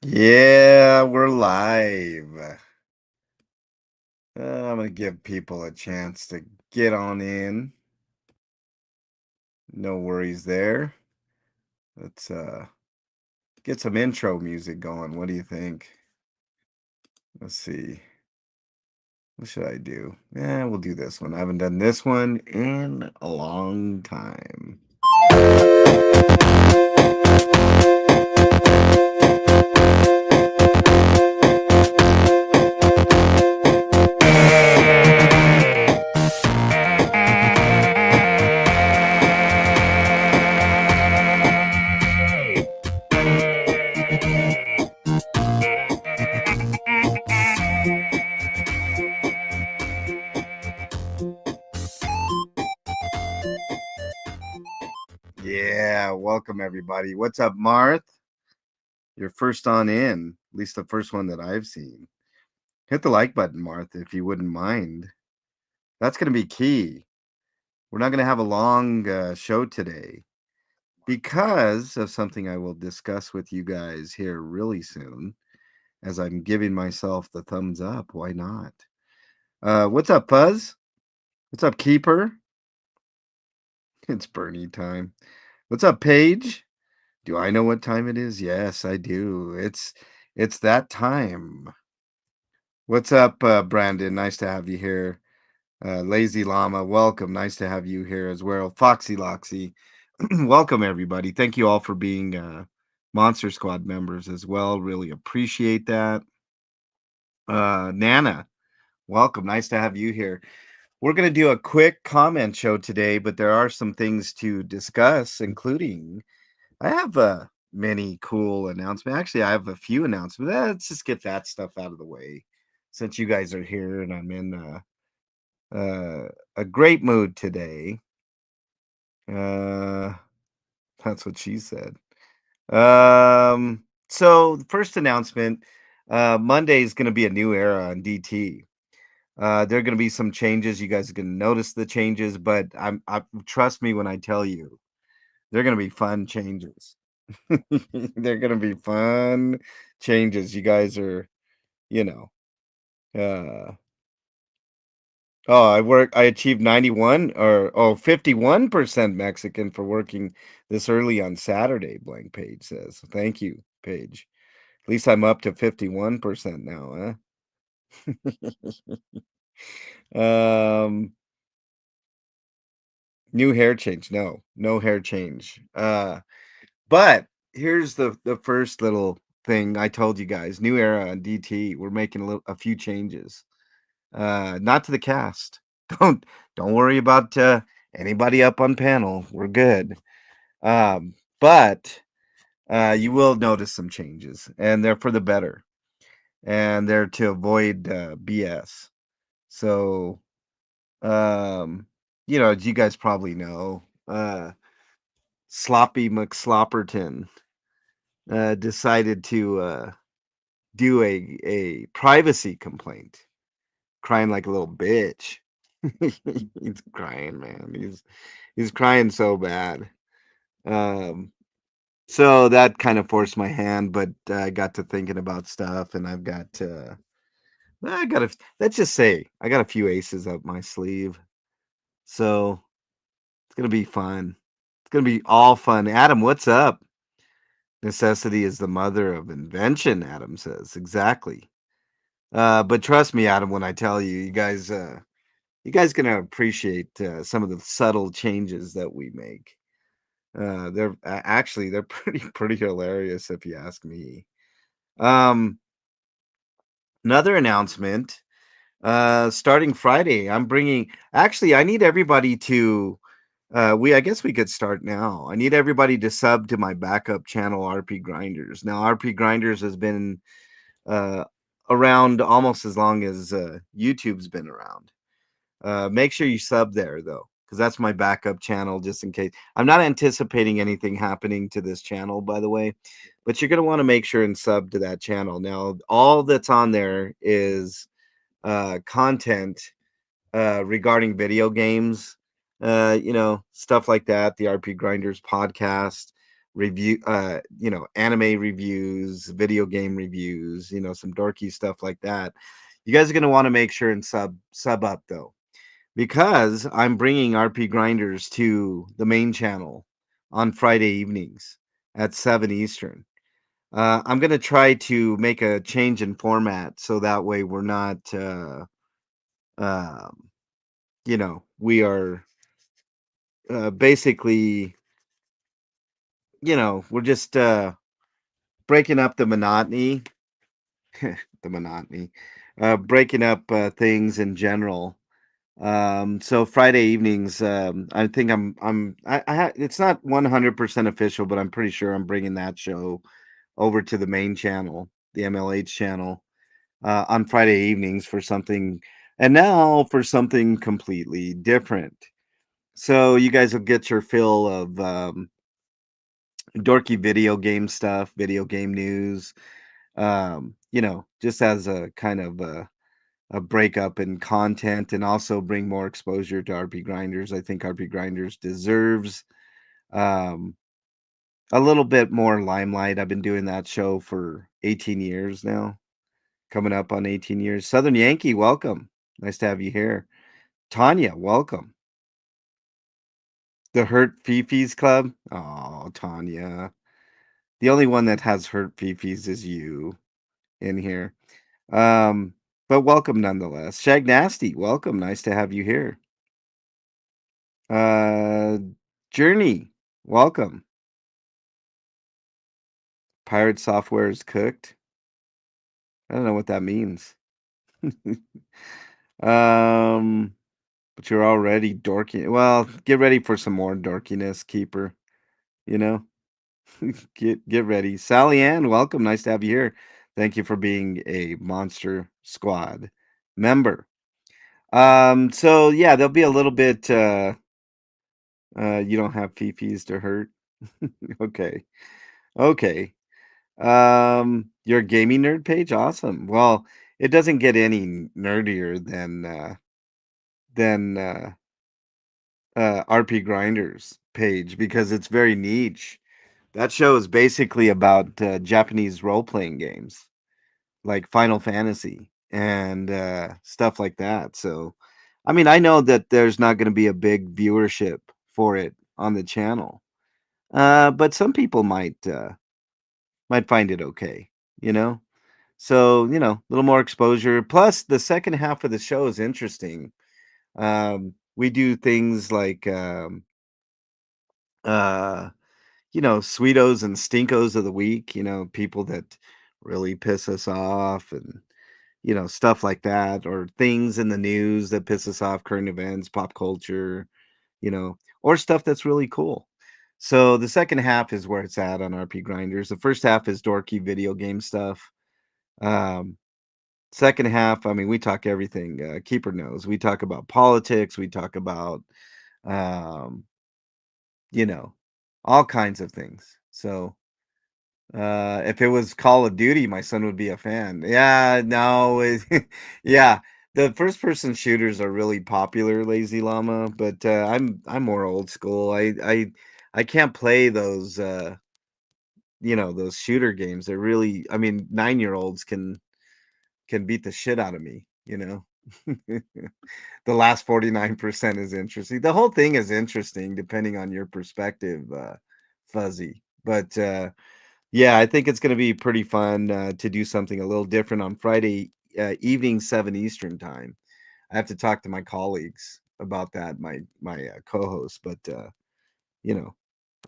Yeah, we're live. I'm gonna give people a chance to get on in. No worries there. Let's get some intro music going. What do you think? Let's see. What should I do? Yeah, we'll do this one. I haven't done this one in a long time. Yeah, welcome everybody. What's up, Marth? You're first on in, at least the first one that I've seen. Hit the like button, Marth, if you wouldn't mind. That's going to be key. We're not going to have a long show today because of something I will discuss with you guys here really soon as I'm giving myself the thumbs up. Why not? What's up, Fuzz? What's up, Keeper? It's Bernie time. What's up, Paige? Do I know what time it is? Yes, I do. It's that time. What's up, Brandon? Nice to have you here. Lazy Llama, welcome. Nice to have you here as well. Foxy Loxy, welcome everybody. Thank you all for being Monster Squad members as well. Really appreciate that. Nana, welcome. Nice to have you here. We're going to do a quick comment show today, but there are some things to discuss, including I have many cool announcements. Actually, I have a few announcements. Let's just get that stuff out of the way since you guys are here and I'm in a great mood today. Uh, that's what she said. So the first announcement, Monday is going to be a new era on DT. There are going to be some changes. You guys are going to notice the changes, but I trust me when I tell you, they're going to be fun changes. They're going to be fun changes. You guys are, you know, uh, I achieved 91 or 51% Mexican for working this early on Saturday, blank page says. Thank you, Paige. At least I'm up to 51% now, huh? New hair change. No, no hair change. But here's the first little thing I told you guys. New era on DT. We're making a few changes. Not to the cast. Don't don't worry about anybody up on panel. We're good. But you will notice some changes, and they're for the better, and they're to avoid BS. So, um, as you guys probably know, Sloppy McSlopperton decided to do a privacy complaint, crying like a little bitch. He's crying, man. He's crying so bad. Um, so that kind of forced my hand, but I got to thinking about stuff, and let's just say I got a few aces up my sleeve. So it's gonna be fun. It's gonna be all fun. Adam, what's up? Necessity is the mother of invention, Adam says. Exactly. But trust me, Adam, when I tell you, you guys gonna appreciate some of the subtle changes that we make. They're pretty hilarious if you ask me. Um, Another announcement. Starting Friday, I'm bringing. Actually, I need everybody to. I guess we could start now. I need everybody to sub to my backup channel, RP Grinders. Now, RP Grinders has been uh, around almost as long as YouTube's been around. Make sure you sub there though, because that's my backup channel just in case. I'm not anticipating anything happening to this channel, by the way, but you're going to want to make sure and sub to that channel. Now, all that's on there is content regarding video games, stuff like that, the RP Grinders podcast. review, anime reviews, video game reviews, some dorky stuff like that. You guys are going to want to make sure and sub up though, because I'm bringing RP Grinders to the main channel on Friday evenings at 7 Eastern. I'm going to try to make a change in format so that way we're not, um, we are basically, we're just breaking up the monotony, the monotony, breaking up things in general. So Friday evenings, I think it's not 100% official, but I'm pretty sure I'm bringing that show over to the main channel, the MLH channel, on Friday evenings for something, and now for something completely different. So you guys will get your fill of dorky video game stuff, video game news, just as a kind of a breakup in content and also bring more exposure to RP Grinders. I think RP Grinders deserves um, a little bit more limelight. I've been doing that show for 18 years now, coming up on 18 years. Southern Yankee, welcome. Nice to have you here. Tanya, welcome. The Hurt Fifis Club. Oh, Tanya. The only one that has Hurt Fifis is you in here. Um, but welcome nonetheless. Shag Nasty, welcome. Nice to have you here. Uh, Journey, welcome. Pirate software is cooked. I don't know what that means. um, but you're already dorky. Well, get ready for some more dorkiness, keeper. You know, get ready. Sally Ann, welcome. Nice to have you here. Thank you for being a Monster Squad member. So yeah, there'll be a little bit. You don't have fifis to hurt. Okay, okay. Your gaming nerd page, awesome. Well, it doesn't get any nerdier than RP Grinders page because it's very niche. That show is basically about Japanese role playing games like Final Fantasy and stuff like that. So, I mean, I know that there's not going to be a big viewership for it on the channel, but some people might find it okay. You know. So, a little more exposure. Plus, the second half of the show is interesting. We do things like, uh, sweetos and stinkos of the week, people that really piss us off and, stuff like that, or things in the news that piss us off, current events, pop culture, or stuff that's really cool. So the second half is where it's at on RP Grinders. The first half is dorky video game stuff. Um, Second half, I mean, we talk everything. Keeper knows. We talk about politics. We talk about, um, you know, all kinds of things. So, if it was Call of Duty, my son would be a fan. Yeah, no, yeah. The first person shooters are really popular, Lazy Llama, but I'm more old school. I can't play those those shooter games. They're really, I mean, 9-year-olds can beat the shit out of me, you know. The last 49% is interesting. The whole thing is interesting depending on your perspective, Fuzzy. But yeah, I think it's going to be pretty fun to do something a little different on Friday evening, 7 Eastern time. I have to talk to my colleagues about that, my co-host, but you know,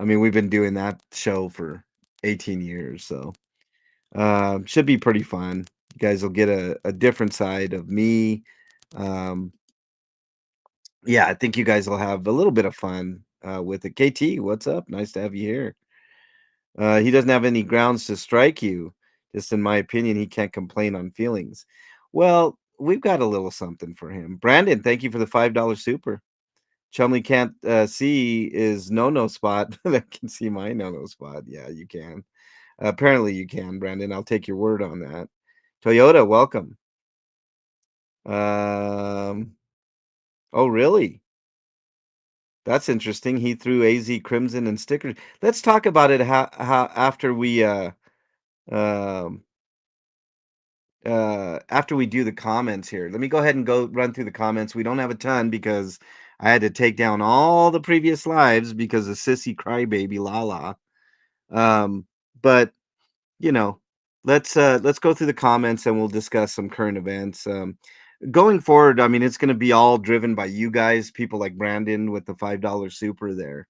I mean, we've been doing that show for 18 years, so should be pretty fun. You guys will get a different side of me. Um, yeah, I think you guys will have a little bit of fun with it. KT, what's up? Nice to have you here. He doesn't have any grounds to strike you. Just in my opinion, he can't complain on feelings. Well, we've got a little something for him. Brandon, thank you for the $5 super. Chumley can't see is no spot, but I can see my no spot. Yeah, you can. Apparently, you can, Brandon. I'll take your word on that. Toyota, welcome. Um, oh, really? That's interesting. He threw AZ Crimson and stickers. Let's talk about it how after we um after we do the comments here. Let me go ahead and go run through the comments. We don't have a ton because I had to take down all the previous lives because of Sissy Crybaby Lala. But you know, let's go through the comments and we'll discuss some current events. Going forward, I mean, it's going to be all driven by you guys, people like Brandon with the $5 super there.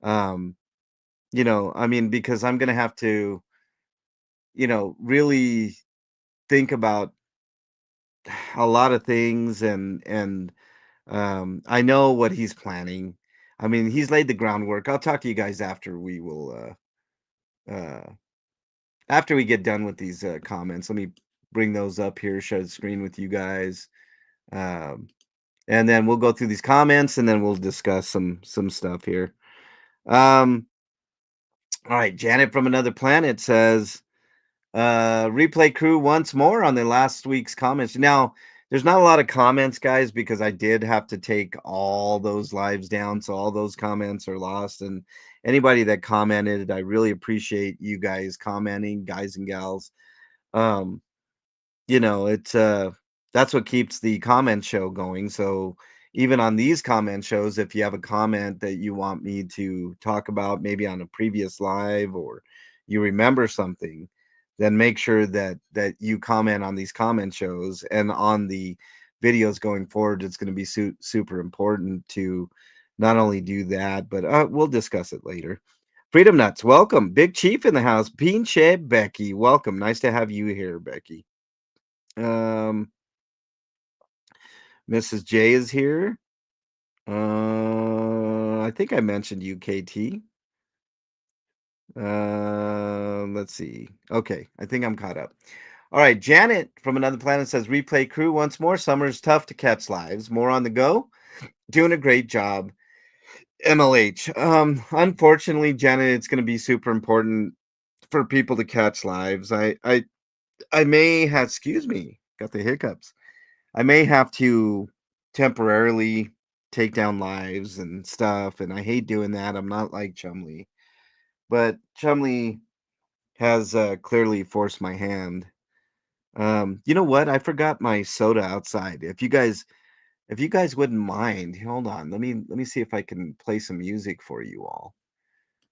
Um, I mean, because I'm going to have to, really think about a lot of things and I know what he's planning. I mean, he's laid the groundwork. I'll talk to you guys after uh after we get done with these comments. Let me bring those up here, share the screen with you guys. Um and then we'll go through these comments and then we'll discuss some stuff here. Um all right, Janet from Another Planet says replay crew once more on the last week's comments. Now, there's not a lot of comments, guys, because I did have to take all those lives down, so all those comments are lost. And anybody that commented, I really appreciate you guys commenting, guys and gals. Um, it's that's what keeps the comment show going. So even on these comment shows, if you have a comment that you want me to talk about, maybe on a previous live, or you remember something, then make sure that you comment on these comment shows and on the videos going forward. It's going to be super important to not only do that, but we'll discuss it later. Freedom Nuts, welcome. Big Chief in the house. Pinche Becky, welcome. Nice to have you here, Becky. Um, Mrs. J is here. I think I mentioned you, KT. Let's see. Okay, I think I'm caught up. All right, Janet from Another Planet says replay crew once more. Summer's tough to catch lives. More on the go. Doing a great job. MLH. Unfortunately, Janet, it's going to be super important for people to catch lives. I may have. Excuse me. Got the hiccups. I may have to temporarily take down lives and stuff, and I hate doing that. I'm not like Chumley, but Chumley has clearly forced my hand. You know what? I forgot my soda outside. If you guys wouldn't mind, hold on. Let me see if I can play some music for you all.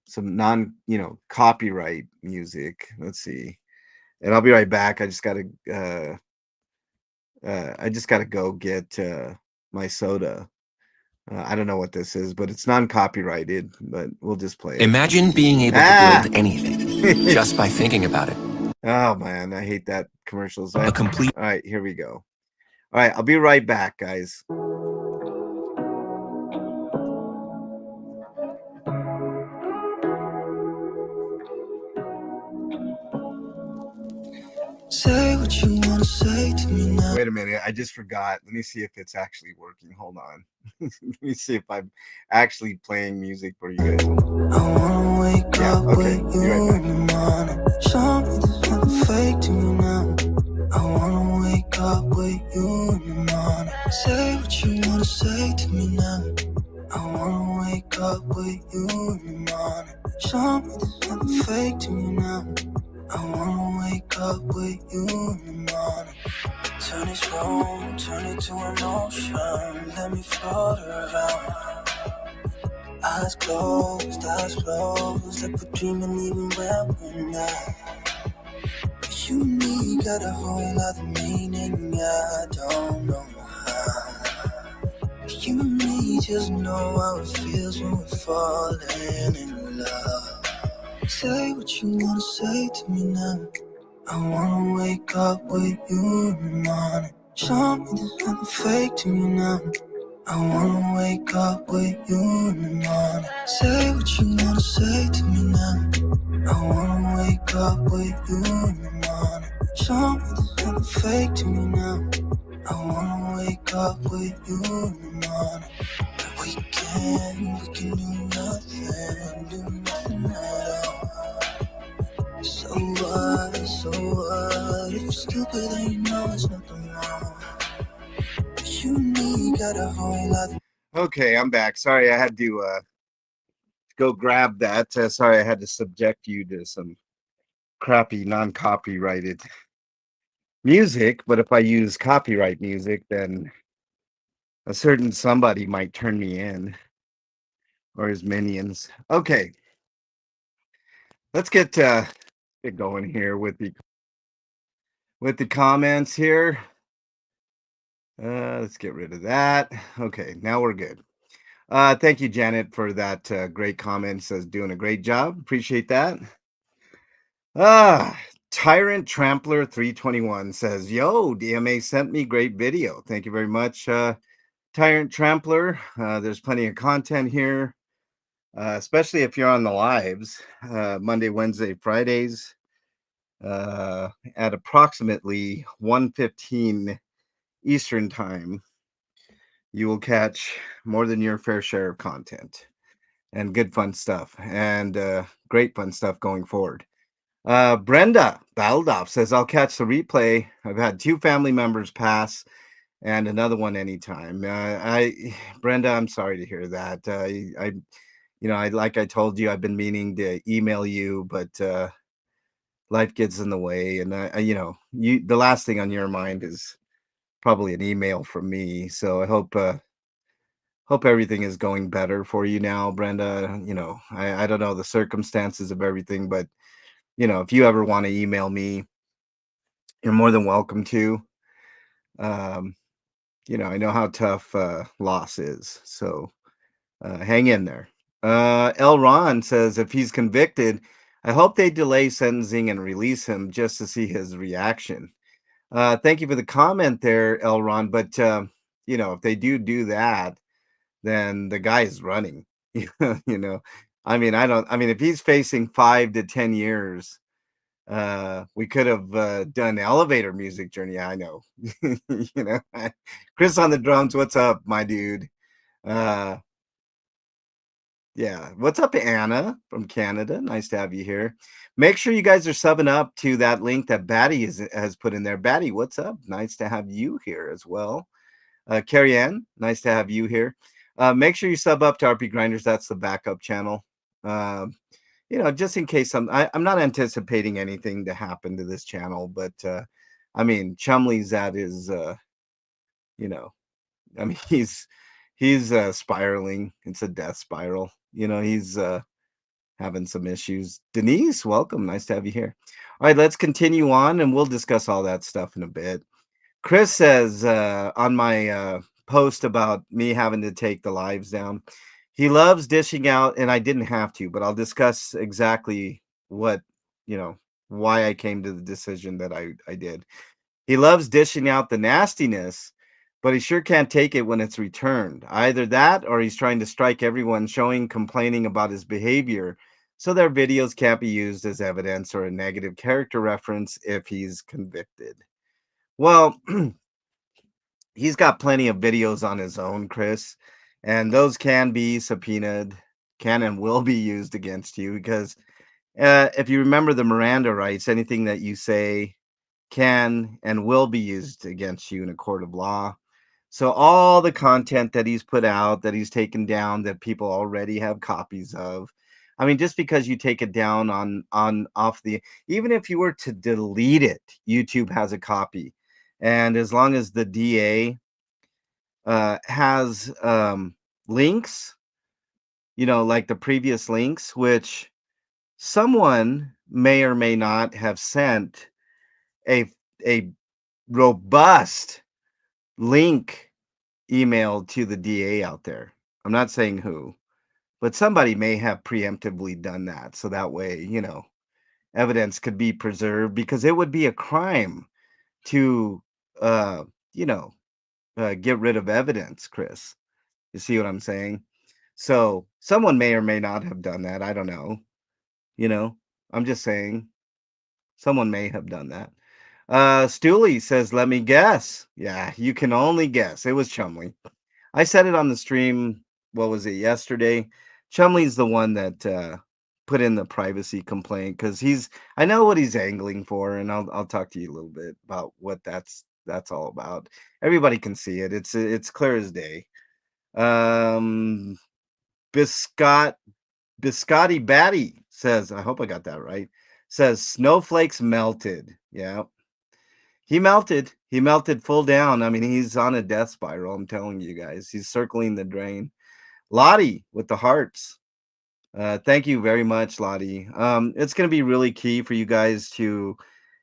Some copyright music. Let's see. And I'll be right back. I just gotta go get my soda. I don't know what this is, but it's non-copyrighted, but we'll just play it. Imagine being able to build anything just by thinking about it. Oh man, I hate that commercials. A complete. All right, here we go. All right, I'll be right back, guys. Say what you want to say to me now. Wait a minute, I just forgot. Let me see if it's actually working. Hold on. Let me see if I'm actually playing music for you guys. I wanna wake up okay, with you right in the morning. Show me there's nothing fake to you now. I wanna wake up with you in the morning. Say what you wanna say to me now. I wanna wake up with you in the morning. Show me there's nothing fake to you now. I wanna wake up with you in the morning. Turn this room, turn it to an ocean. Let me float around. Eyes closed, like we're dreaming even when we're not. You and me got a whole other meaning, I don't know how. You and me just know how it feels when we're falling in love. Say what you wanna say to me now. I wanna wake up with you in the morning. Show me there's nothing fake to me now. I wanna wake up with you in the morning. Say what you wanna say to me now. I wanna wake up with you in the morning. Show me there's nothing fake to me now. I wanna wake up with you in the morning. We can do nothing at all. So what, if you're stupid then you know it's nothing wrong. You and me got a whole lot. Okay, I'm back. Sorry, I had to go grab that. Sorry, I had to subject you to some crappy non-copyrighted music. But if I use copyright music, then a certain somebody might turn me in or his minions. Okay, let's get going here with the comments here. Let's get rid of that. Okay, now we're good. Thank you, Janet, for that great comment. Says doing a great job. Appreciate that. Ah, Tyrant Trampler 321 says, "Yo, DMA sent me great video. Thank you very much, Tyrant Trampler. There's plenty of content here, especially if you're on the lives, Monday, Wednesday, Fridays, at approximately 1:15 Eastern time. You will catch more than your fair share of content and good fun stuff and great fun stuff going forward." Brenda Baldoff says, "I'll catch the replay. I've had two family members pass and another one anytime." Brenda, I'm sorry to hear that. Like I told you, I've been meaning to email you, but life gets in the way. And the last thing on your mind is probably an email from me. So I hope everything is going better for you now, Brenda. I don't know the circumstances of everything, but if you ever want to email me, you're more than welcome to. Um, I know how tough loss is, so hang in there. El Ron says if he's convicted, I hope they delay sentencing and release him just to see his reaction. Thank you for the comment there, El Ron. But if they do that, then the guy is running. you know, I mean, I don't. I mean, if he's facing 5 to 10 years, we could have done elevator music journey. Yeah, I know. Chris on the drums, what's up, my dude? uh yeah, what's up, Anna from Canada? Nice to have you here. Make sure you guys are subbing up to that link that Batty has put in there. Batty, what's up? Nice to have you here as well. Carrie Ann, nice to have you here. Make sure you sub up to RP Grinders. That's the backup channel. Just in case I'm not anticipating anything to happen to this channel, but I mean, Chumley's at his, you know, I mean, he's spiraling. It's a death spiral. He's having some issues. Denise, welcome. Nice to have you here. All right, let's continue on, and we'll discuss all that stuff in a bit. Chris says on my post about me having to take the lives down, he loves dishing out, and I didn't have to, but I'll discuss exactly what, why I came to the decision that I did. He loves dishing out the nastiness, but he sure can't take it when it's returned. Either that or he's trying to strike everyone complaining about his behavior so their videos can't be used as evidence or a negative character reference if he's convicted. Well, he's got plenty of videos on his own, Chris, and those can be subpoenaed, can and will be used against you because if you remember the Miranda rights, anything that you say can and will be used against you in a court of law. So all the content that he's put out, that he's taken down, that people already have copies of. I mean, just because you take it down even if you were to delete it, YouTube has a copy. And as long as the DA has links, like the previous links, which someone may or may not have sent a robust link email to the DA out there. I'm not saying who, but somebody may have preemptively done that. So that way, evidence could be preserved because it would be a crime to, uh, get rid of evidence, Chris. You see what I'm saying? So someone may or may not have done that. I don't know. I'm just saying someone may have done that. Stooley says, let me guess. Yeah, you can only guess. It was Chumley. I said it on the stream. What was it, yesterday? Chumley's the one that put in the privacy complaint because I know what he's angling for, and I'll talk to you a little bit about what that's all about. Everybody can see it. It's clear as day. Um, Biscott Biscotti Batty says, I hope I got that right. Says snowflakes melted. Yeah, he melted. He melted full down. I mean, he's on a death spiral. I'm telling you guys, he's circling the drain. Lottie with the hearts. Thank you very much, Lottie. It's going to be really key for you guys to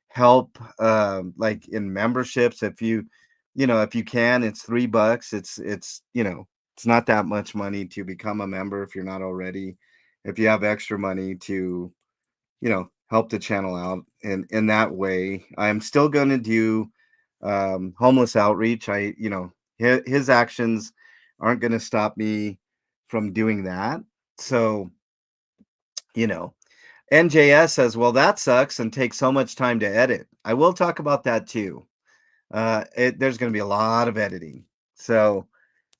help, like in memberships. If if you can, it's $3. It's not that much money to become a member if you're not already. If you have extra money to, help the channel out in that way. I'm still going to do homeless outreach. His actions aren't going to stop me from doing that. So, you know, NJS says, well, that sucks and takes so much time to edit. I will talk about that too. There's going to be a lot of editing. So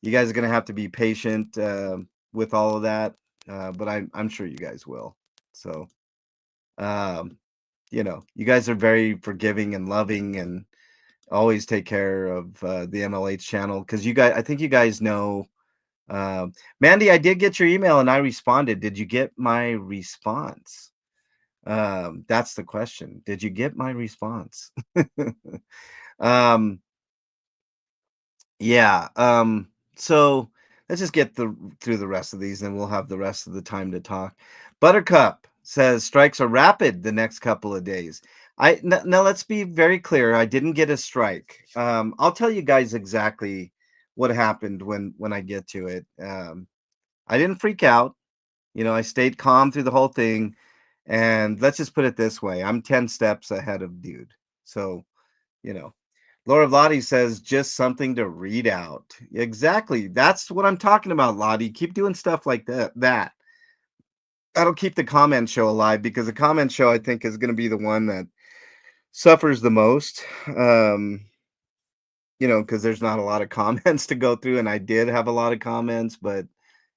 you guys are going to have to be patient with all of that. But I'm sure you guys will. So, um, you guys are very forgiving and loving and always take care of the MLH channel because I think you guys know. Mandy, I did get your email and I responded. Did you get my response? That's the question. Did you get my response? um, yeah. So let's just get through the rest of these, and we'll have the rest of the time to talk. Buttercup says strikes are rapid the next couple of days. Now let's be very clear. I didn't get a strike. I'll tell you guys exactly what happened when I get to it. I didn't freak out. I stayed calm through the whole thing. And let's just put it this way. I'm 10 steps ahead of dude. So, you know, Laura Lottie says just something to read out. Exactly. That's what I'm talking about, Lottie. Keep doing stuff like that'll keep the comment show alive because the comment show I think is going to be the one that suffers the most. Because there's not a lot of comments to go through, and I did have a lot of comments, but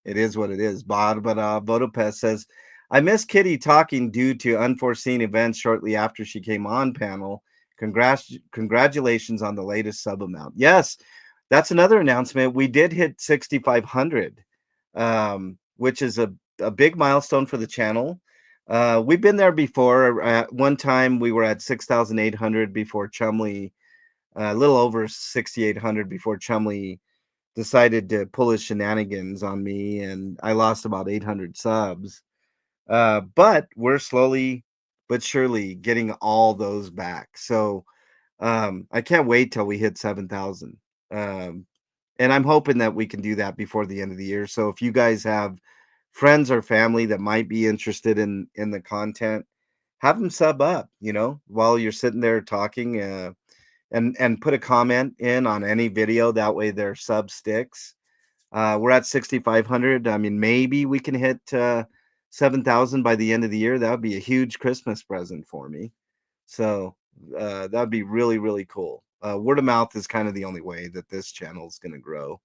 it is what it is. Barbara Vodopest says, I miss Kitty talking due to unforeseen events shortly after she came on panel. Congratulations on the latest sub amount. Yes, that's another announcement. We did hit 6,500, which is a big milestone for the channel. We've been there before. At one time, we were at 6,800 before Chumley, a little over 6,800 before Chumley decided to pull his shenanigans on me, and I lost about 800 subs. But we're slowly but surely getting all those back. So I can't wait till we hit 7,000. And I'm hoping that we can do that before the end of the year. So if you guys have friends or family that might be interested in the content, have them sub up, while you're sitting there talking, and put a comment in on any video. That way their sub sticks. We're at 6,500. I mean, maybe we can hit 7,000 by the end of the year. That would be a huge Christmas present for me. So that would be really, really cool. Word of mouth is kind of the only way that this channel is going to grow.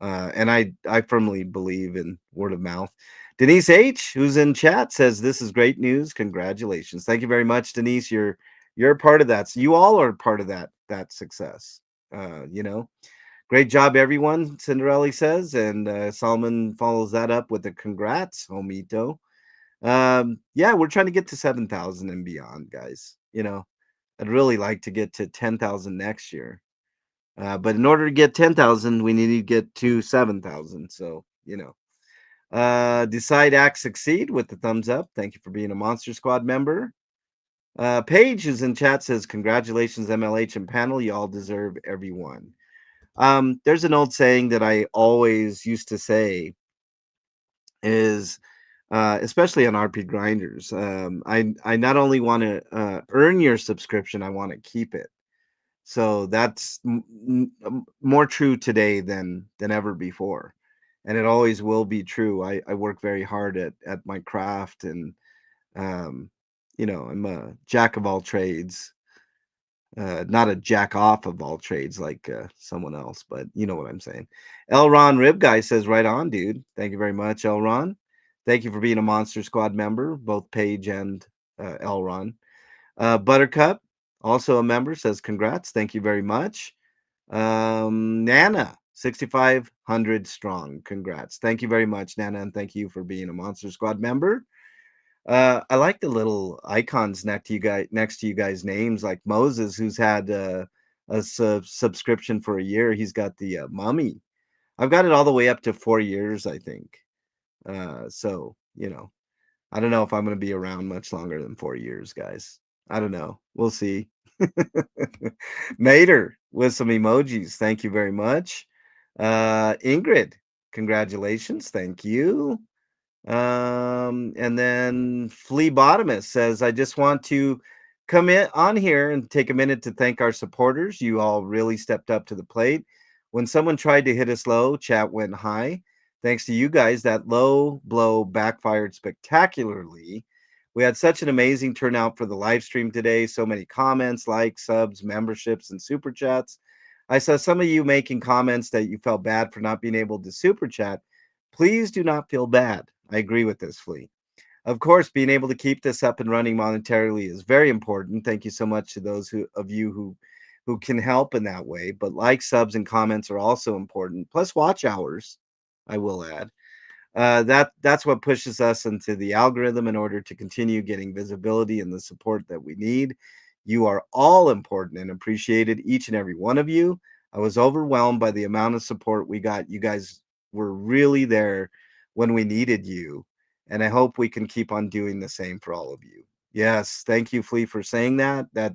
And I firmly believe in word of mouth. Denise H, who's in chat, says this is great news. Congratulations. Thank you very much, Denise. You're a part of that. So you all are part of that success. Great job, everyone, Cinderella says. And Solomon follows that up with a congrats, Homito. Yeah, we're trying to get to 7,000 and beyond, guys. I'd really like to get to 10,000 next year. But in order to get 10,000, we need to get to 7,000. So, decide, act, succeed with the thumbs up. Thank you for being a Monster Squad member. Paige is in chat, says, congratulations, MLH and panel. You all deserve everyone. There's an old saying that I always used to say is, especially on RP Grinders, I not only want to earn your subscription, I want to keep it. So that's more true today than ever before, and it always will be true. I work very hard at my craft, and I'm a jack of all trades, not a jack off of all trades like someone else, but you know what I'm saying. Elron Rib Guy says, right on, dude. Thank you very much, Elron. Thank you for being a Monster Squad member, both Paige and Elron. Buttercup, also a member, says congrats. Thank you very much. Nana 6,500 strong. Congrats. Thank you very much, Nana, and thank you for being a Monster Squad member. I like the little icons next to you guys' names, like Moses, who's had a subscription for a year. He's got the mummy. I've got it all the way up to 4 years, I think. So I don't know if I'm going to be around much longer than 4 years, guys. I don't know. We'll see. Mater with some emojis. Thank you very much. Ingrid, congratulations. Thank you. And then Flea Bottomist says, I just want to come in on here and take a minute to thank our supporters. You all really stepped up to the plate. When someone tried to hit us low, chat went high. Thanks to you guys, that low blow backfired spectacularly. We had such an amazing turnout for the live stream today. So many comments, likes, subs, memberships, and super chats. I saw some of you making comments that you felt bad for not being able to super chat. Please do not feel bad. I agree with this, Flea. Of course, being able to keep this up and running monetarily is very important. Thank you so much to those of you who can help in that way. But likes, subs, and comments are also important. Plus watch hours, I will add. That's what pushes us into the algorithm in order to continue getting visibility and the support that we need. You are all important and appreciated, each and every one of you. I was overwhelmed by the amount of support we got. You guys were really there when we needed you, and I hope we can keep on doing the same for all of you. Yes, thank you, Flea, for saying that. That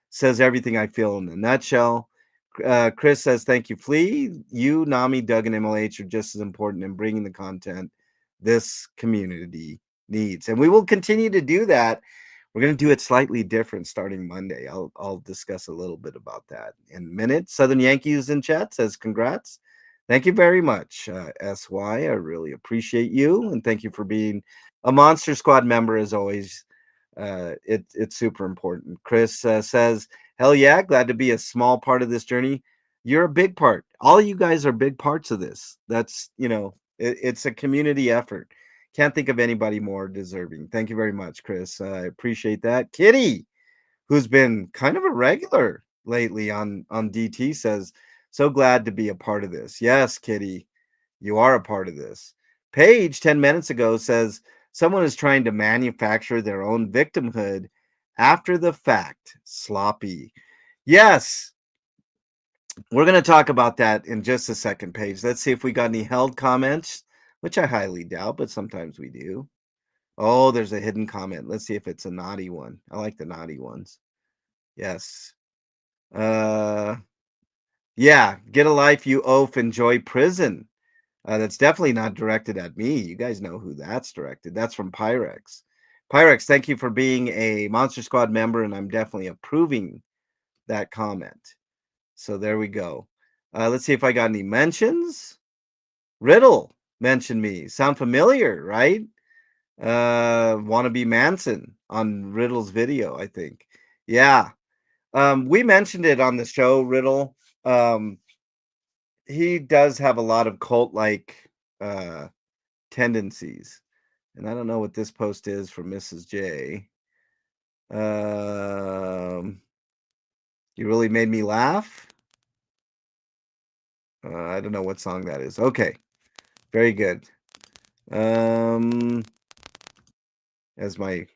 says everything I feel in a nutshell. Chris says, thank you, Flea. You, Nami, Doug, and MLH are just as important in bringing the content this community needs. And we will continue to do that. We're going to do it slightly different starting Monday. I'll discuss a little bit about that in a minute. Southern Yankees in chat says, congrats. Thank you very much, SY. I really appreciate you. And thank you for being a Monster Squad member as always. It's super important. Chris says, hell yeah, glad to be a small part of this journey. You're a big part. All of you guys are big parts of this. That's, it's a community effort. Can't think of anybody more deserving. Thank you very much, Chris. I appreciate that. Kitty, who's been kind of a regular lately on DT, says, so glad to be a part of this. Yes, Kitty, you are a part of this. Paige, 10 minutes ago, says, someone is trying to manufacture their own victimhood after the fact. Sloppy. Yes, we're going to talk about that in just a second, Paige. Let's see if we got any held comments, which I highly doubt, but sometimes we do. Oh, there's a hidden comment. Let's see if it's a naughty one. I like the naughty ones. Yes. Yeah, get a life, you oaf, enjoy prison. That's definitely not directed at me. You guys know who that's directed. That's from Pyrex. Pyrex, thank you for being a Monster Squad member, and I'm definitely approving that comment. So there we go. Let's see if I got any mentions. Riddle mentioned me. Sound familiar, right? Wannabe Manson on Riddle's video, I think. Yeah. We mentioned it on the show, Riddle. He does have a lot of cult-like tendencies. And I don't know what this post is from Mrs. J. You really made me laugh. I don't know what song that is. Okay. Very good. As my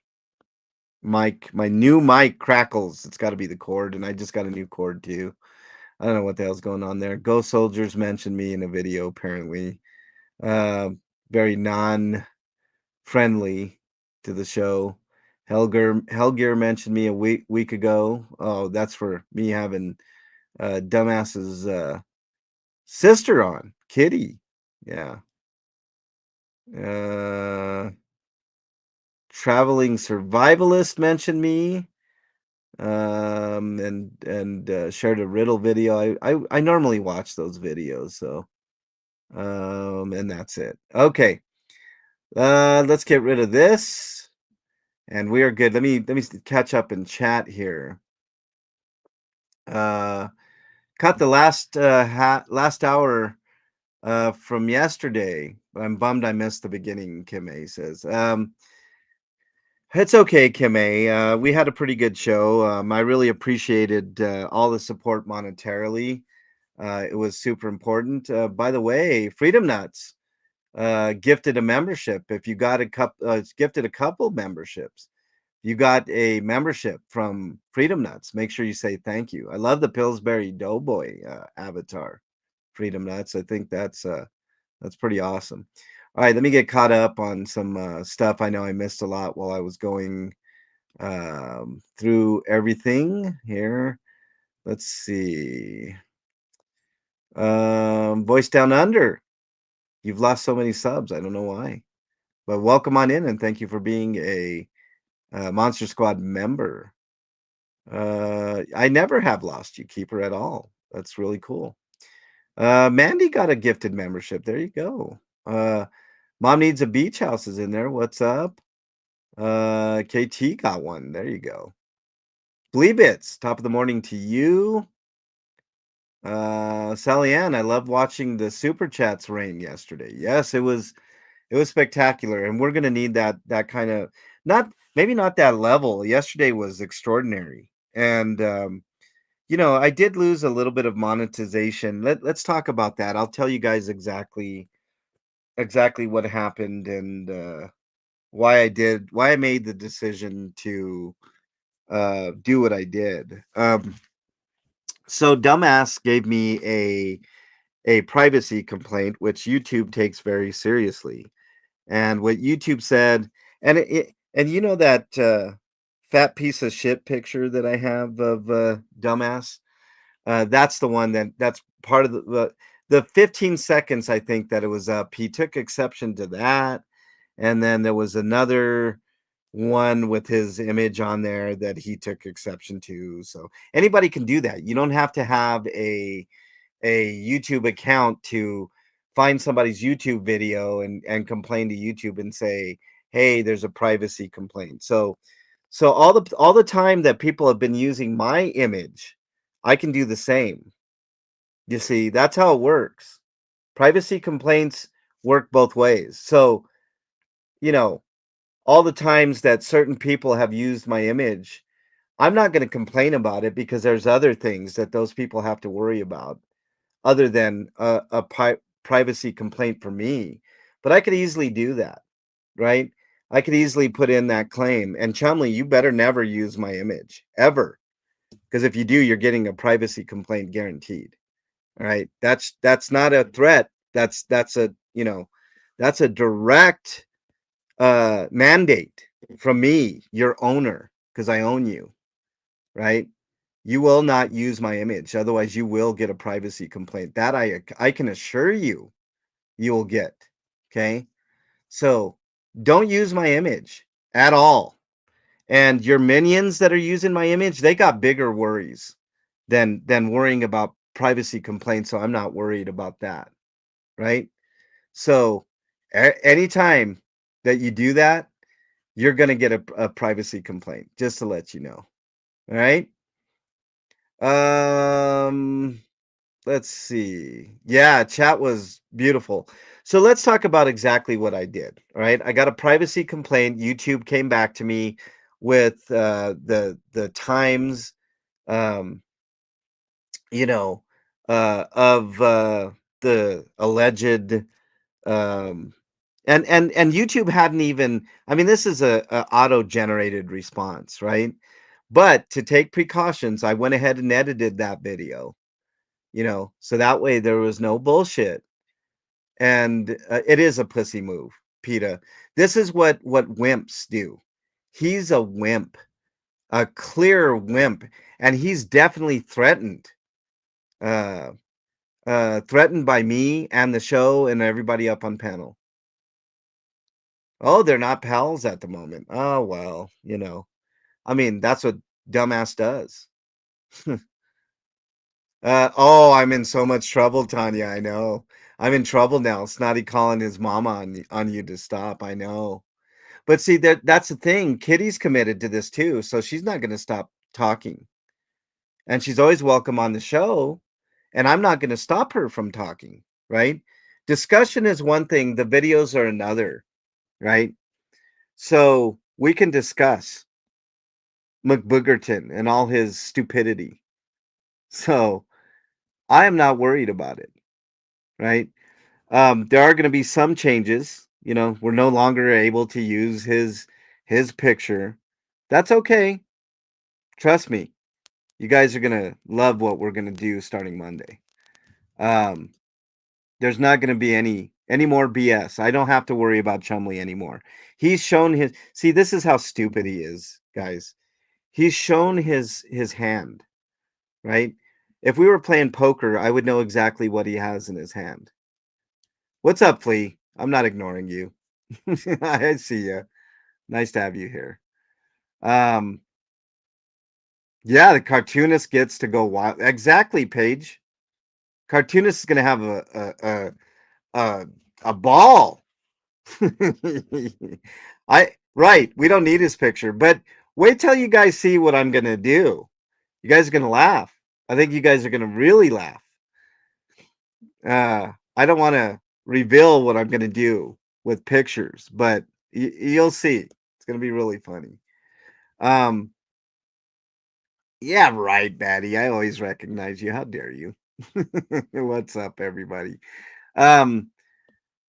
new mic crackles, it's got to be the cord, and I just got a new cord too. I don't know what the hell's going on there. Ghost Soldiers mentioned me in a video, apparently. Very non-friendly to the show. Helger mentioned me a week ago. Oh, that's for me having dumbass's sister on, Kitty. Yeah. Traveling survivalist mentioned me. And shared a riddle video. I normally watch those videos, so and that's it. Okay. Let's get rid of this. And we are good. Let me catch up in chat here. Cut the last hour from yesterday. I'm bummed I missed the beginning, Kim A says. It's okay, Kim A. We had a pretty good show. I really appreciated all the support monetarily. It was super important. By the way, Freedom Nuts gifted a membership. If you got a couple, it's gifted a couple memberships. You got a membership from Freedom Nuts. Make sure you say thank you. I love the Pillsbury Doughboy avatar, Freedom Nuts. I think that's pretty awesome. All right, let me get caught up on some stuff. I know I missed a lot while I was going through everything here. Let's see. Voice Down Under. You've lost so many subs. I don't know why, but welcome on in and thank you for being a Monster Squad member. I never have lost you, Keeper, at all. That's really cool. Mandy got a gifted membership. There you go. Mom Needs a Beach House is in there. What's up? KT got one. There you go. Blee Bits, top of the morning to you. Sally Ann, I loved watching the super chats rain yesterday. Yes, it was spectacular, and we're gonna need that kind of maybe not that level. Yesterday was extraordinary, and I did lose a little bit of monetization. Let's talk about that. I'll tell you guys exactly what happened and why I made the decision to do what I did. So dumbass gave me a privacy complaint, which YouTube takes very seriously. And what YouTube said, and you know that fat piece of shit picture that I have of dumbass. That's the one that's part of the 15 seconds I think that it was up. He took exception to that, and then there was another one with his image on there that he took exception to. So anybody can do that. You don't have to have a YouTube account to find somebody's YouTube video and complain to YouTube and say, "Hey, there's a privacy complaint." So all the time that people have been using my image, I can do the same. You see, that's how it works. Privacy complaints work both ways. So, you know, all the times that certain people have used my image, I'm not going to complain about it because there's other things that those people have to worry about other than a privacy complaint for me. But I could easily do that, right? I could easily put in that claim. And Chumley, you better never use my image ever, because if you do, you're getting a privacy complaint guaranteed. All right, that's not a threat. That's a that's a direct mandate from me, your owner, because I own you, right? You will not use my image, otherwise you will get a privacy complaint. That I can assure you, you will get. Okay, so don't use my image at all. And your minions that are using my image, they got bigger worries than worrying about privacy complaints. So I'm not worried about that, right? So anytime that you do that, you're gonna get a privacy complaint. Just to let you know. All right. Um, let's see. Yeah, chat was beautiful. So let's talk about exactly what I did. All right. I got a privacy complaint. YouTube came back to me with the times um you know of the alleged um and YouTube hadn't even, I mean, this is a auto-generated response, right? But to take precautions, I went ahead and edited that video, so that way there was no bullshit. And it is a pussy move, PETA. This is what wimps do. He's a wimp, a clear wimp, and he's definitely threatened. Uh, threatened by me and the show and everybody up on panel. Oh, they're not pals at the moment. Oh well, I mean, that's what dumbass does. Oh, I'm in so much trouble, Tanya. I know. I'm in trouble now. Snotty calling his mama on you to stop. I know. But see, that's the thing. Kitty's committed to this too, so she's not going to stop talking. And she's always welcome on the show, and I'm not going to stop her from talking, right? Discussion is one thing, the videos are another, right? So we can discuss McBoogerton and all his stupidity. So I am not worried about it, right? There are going to be some changes. You know, we're no longer able to use his picture. That's okay. Trust me. You guys are going to love what we're going to do starting Monday. Um, there's not going to be any more BS. I don't have to worry about Chumley anymore. He's shown his see, this is how stupid he is, guys. He's shown his hand, right? If we were playing poker, I would know exactly what he has in his hand. What's up, Flea? I'm not ignoring you. I see you. Nice to have you here. Um, yeah, the cartoonist gets to go wild. Exactly, Paige. Cartoonist is gonna have a a ball. I right. We don't need his picture, but wait till you guys see what I'm gonna do. You guys are gonna laugh. I think you guys are gonna really laugh. I don't want to reveal what I'm gonna do with pictures, but you'll see. It's gonna be really funny. Um, yeah, right, Batty. I always recognize you. How dare you? What's up, everybody? Um,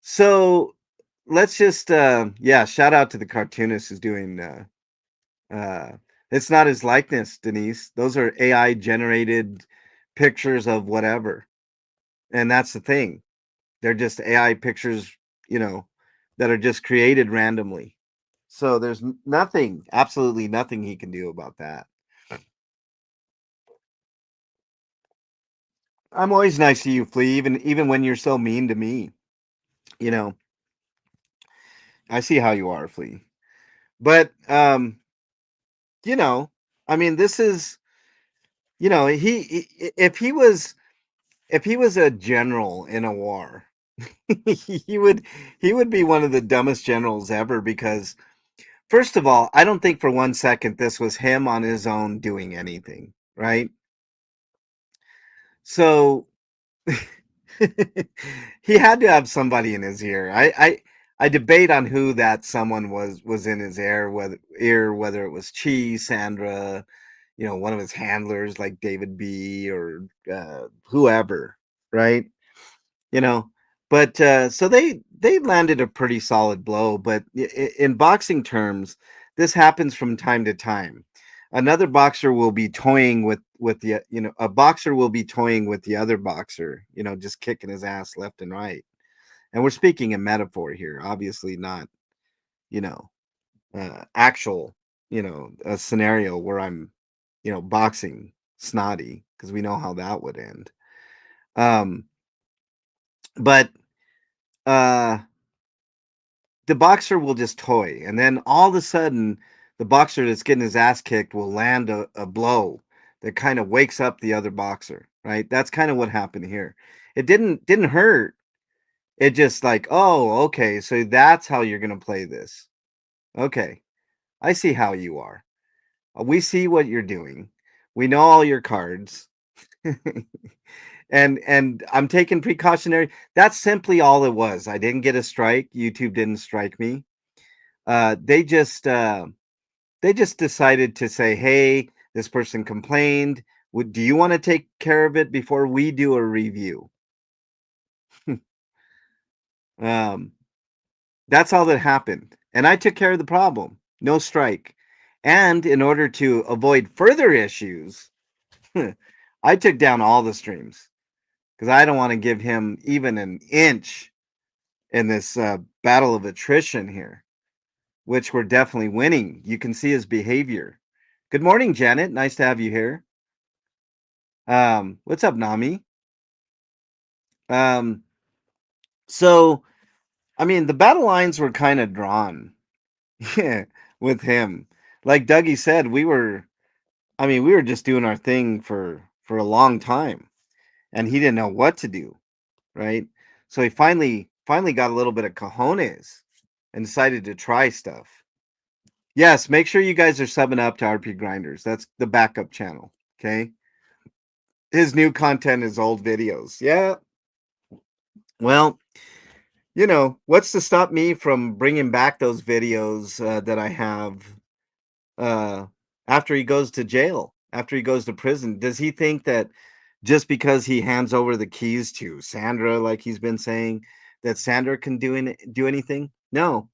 so let's just yeah, shout out to the cartoonist who's doing it's not his likeness, Denise. Those are AI generated pictures of whatever. And that's the thing. They're just AI pictures, you know, that are just created randomly. So there's nothing, absolutely nothing he can do about that. I'm always nice to you, Flea, even when you're so mean to me. You know, I see how you are, Flea. But you know, I mean, this is, you know, if he was a general in a war, he would be one of the dumbest generals ever because first of all, I don't think for 1 second this was him on his own doing anything, right? So he had to have somebody in his ear. I debate on who that someone was in his whether it was Chi, Sandra, you know, one of his handlers like David B or whoever, right? You know, but so they landed a pretty solid blow. But in boxing terms, this happens from time to time. Another boxer will be toying with the you know a boxer will be toying with the other boxer, you know, just kicking his ass left and right. And we're speaking in metaphor here, obviously not, you know, actual, you know, a scenario where I'm, you know, boxing snotty because we know how that would end. Um, but uh the boxer will just toy, and then all of a sudden, the boxer that's getting his ass kicked will land a blow that kind of wakes up the other boxer. Right? That's kind of what happened here. It didn't hurt. It just like, oh, okay, so that's how you're gonna play this. Okay, I see how you are. We see what you're doing. We know all your cards. And I'm taking precautionary. That's simply all it was. I didn't get a strike. YouTube didn't strike me. Uh, they just uh, they just decided to say, "Hey, this person complained. Do you want to take care of it before we do a review?" um, that's all that happened, and I took care of the problem. No strike, and in order to avoid further issues, I took down all the streams because I don't want to give him even an inch in this battle of attrition here, which we're definitely winning. You can see his behavior. Good morning, Janet. Nice to have you here. What's up, Nami? Um, so I mean, the battle lines were kind of drawn, yeah, with him. Like Dougie said, I mean, we were just doing our thing for a long time, and he didn't know what to do, right? So he finally got a little bit of cojones and decided to try stuff. Yes, make sure you guys are subbing up to RP Grinders. That's the backup channel. Okay. His new content is old videos. Yeah. Well, you know, what's to stop me from bringing back those videos that I have uh, after he goes to jail, after he goes to prison? Does he think that just because he hands over the keys to Sandra, like he's been saying, that Sandra can do anything. No.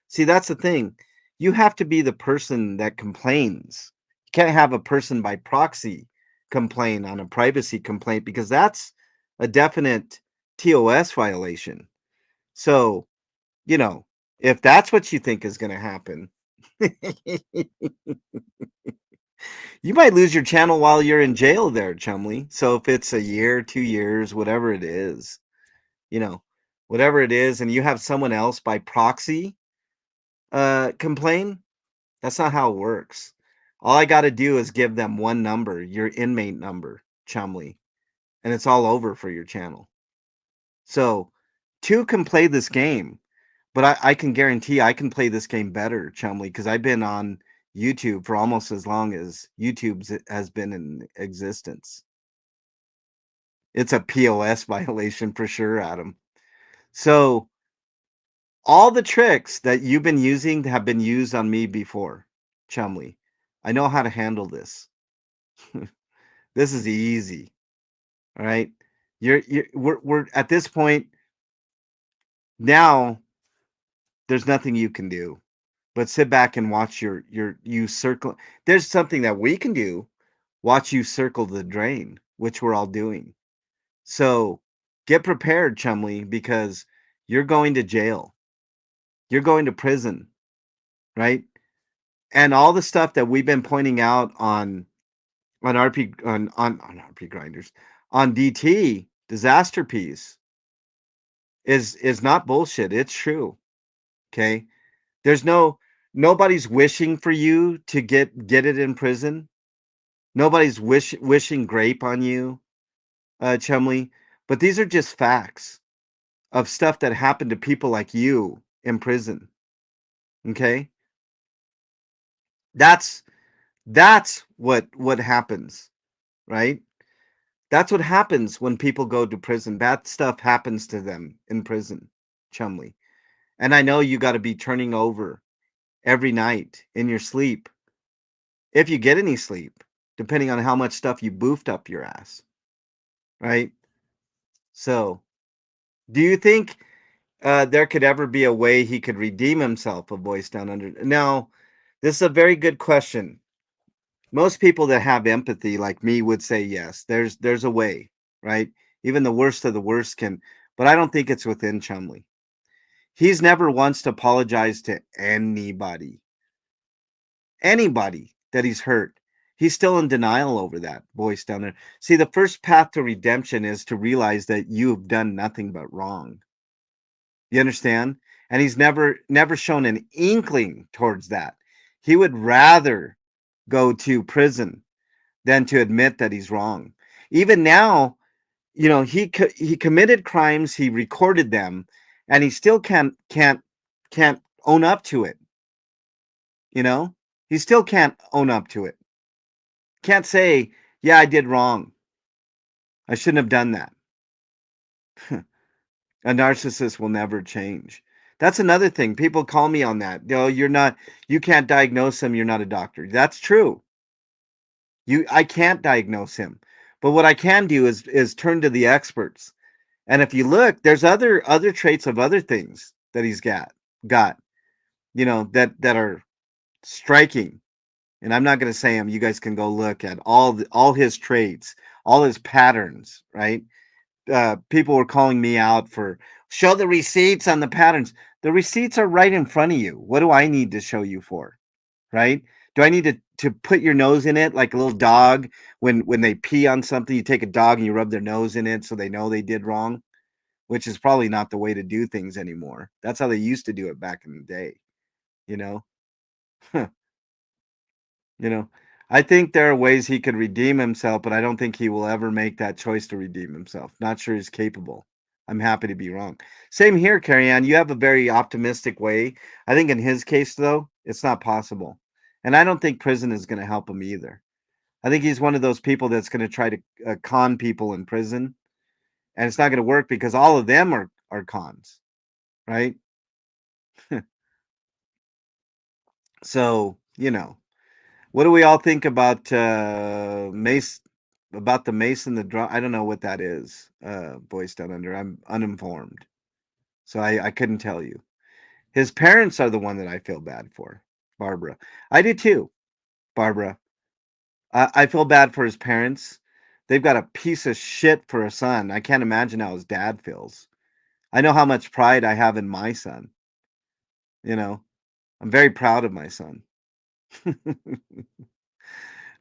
See, that's the thing. You have to be the person that complains. You can't have a person by proxy complain on a privacy complaint because that's a definite TOS violation. So, you know, if that's what you think is going to happen, you might lose your channel while you're in jail there, Chumley. So if it's a year, 2 years, whatever it is, you know, whatever it is, and you have someone else by proxy complain, that's not how it works. All I got to do is give them one number, your inmate number, Chumley, and it's all over for your channel. So two can play this game, but I can guarantee I can play this game better, Chumley, because I've been on YouTube for almost as long as YouTube has been in existence. It's a POS violation for sure, Adam. So all the tricks that you've been using have been used on me before, Chumley. I know how to handle this. This is easy. All right. We're at this point now, there's nothing you can do but sit back and watch you circle. There's something that we can do. Watch you circle the drain, which we're all doing. So get prepared, Chumley, because you're going to jail. You're going to prison, right? And all the stuff that we've been pointing out on RP on RP grinders on DT disaster piece is not bullshit. It's true. Okay. There's nobody's wishing for you to get it in prison. Nobody's wishing grape on you, Chumley. But these are just facts of stuff that happened to people like you in prison. Okay? That's what happens, right? That's what happens when people go to prison. Bad stuff happens to them in prison, Chumley. And I know you got to be turning over every night in your sleep, if you get any sleep, depending on how much stuff you boofed up your ass, right? So, do you think there could ever be a way he could redeem himself? A voice down under. Now, this is a very good question. Most people that have empathy, like me, would say yes. There's a way, right? Even the worst of the worst can, but I don't think it's within Chumley. He's never once apologized to anybody that he's hurt. He's still in denial over that, voice down there. See, the first path to redemption is to realize that you've done nothing but wrong. You understand? And he's never shown an inkling towards that. He would rather go to prison than to admit that he's wrong. Even now, he committed crimes, he recorded them, and he still can't own up to it. You know, he still can't own up to it. Can't say, yeah, I did wrong. I shouldn't have done that. A narcissist will never change. That's another thing. People call me on that. You can't diagnose him. You're not a doctor. That's true. I can't diagnose him. But what I can do is turn to the experts. And if you look, there's other traits of other things that he's got, that are striking. And I'm not going to say them. You guys can go look at all his traits, all his patterns, right? People were calling me out for show the receipts on the patterns. The receipts are right in front of you. What do I need to show you for? Right? Do I need to put your nose in it like a little dog when they pee on something? You take a dog and you rub their nose in it so they know they did wrong, which is probably not the way to do things anymore. That's how they used to do it back in the day, you know? You know, I think there are ways he could redeem himself, but I don't think he will ever make that choice to redeem himself. Not sure he's capable. I'm happy to be wrong. Same here, Carrie Ann. You have a very optimistic way. I think in his case, though, it's not possible. And I don't think prison is going to help him either. I think he's one of those people that's going to try to con people in prison. And it's not going to work because all of them are cons, right? So, what do we all think about Mace? about the Mason the drum. I don't know what that is. Voice down under. I'm uninformed, so I couldn't tell you. His parents are the one that I feel bad for, Barbara. I do too, Barbara. I feel bad for his parents. They've got a piece of shit for a son. I can't imagine how his dad feels. I know how much pride I have in my son. You know, I'm very proud of my son.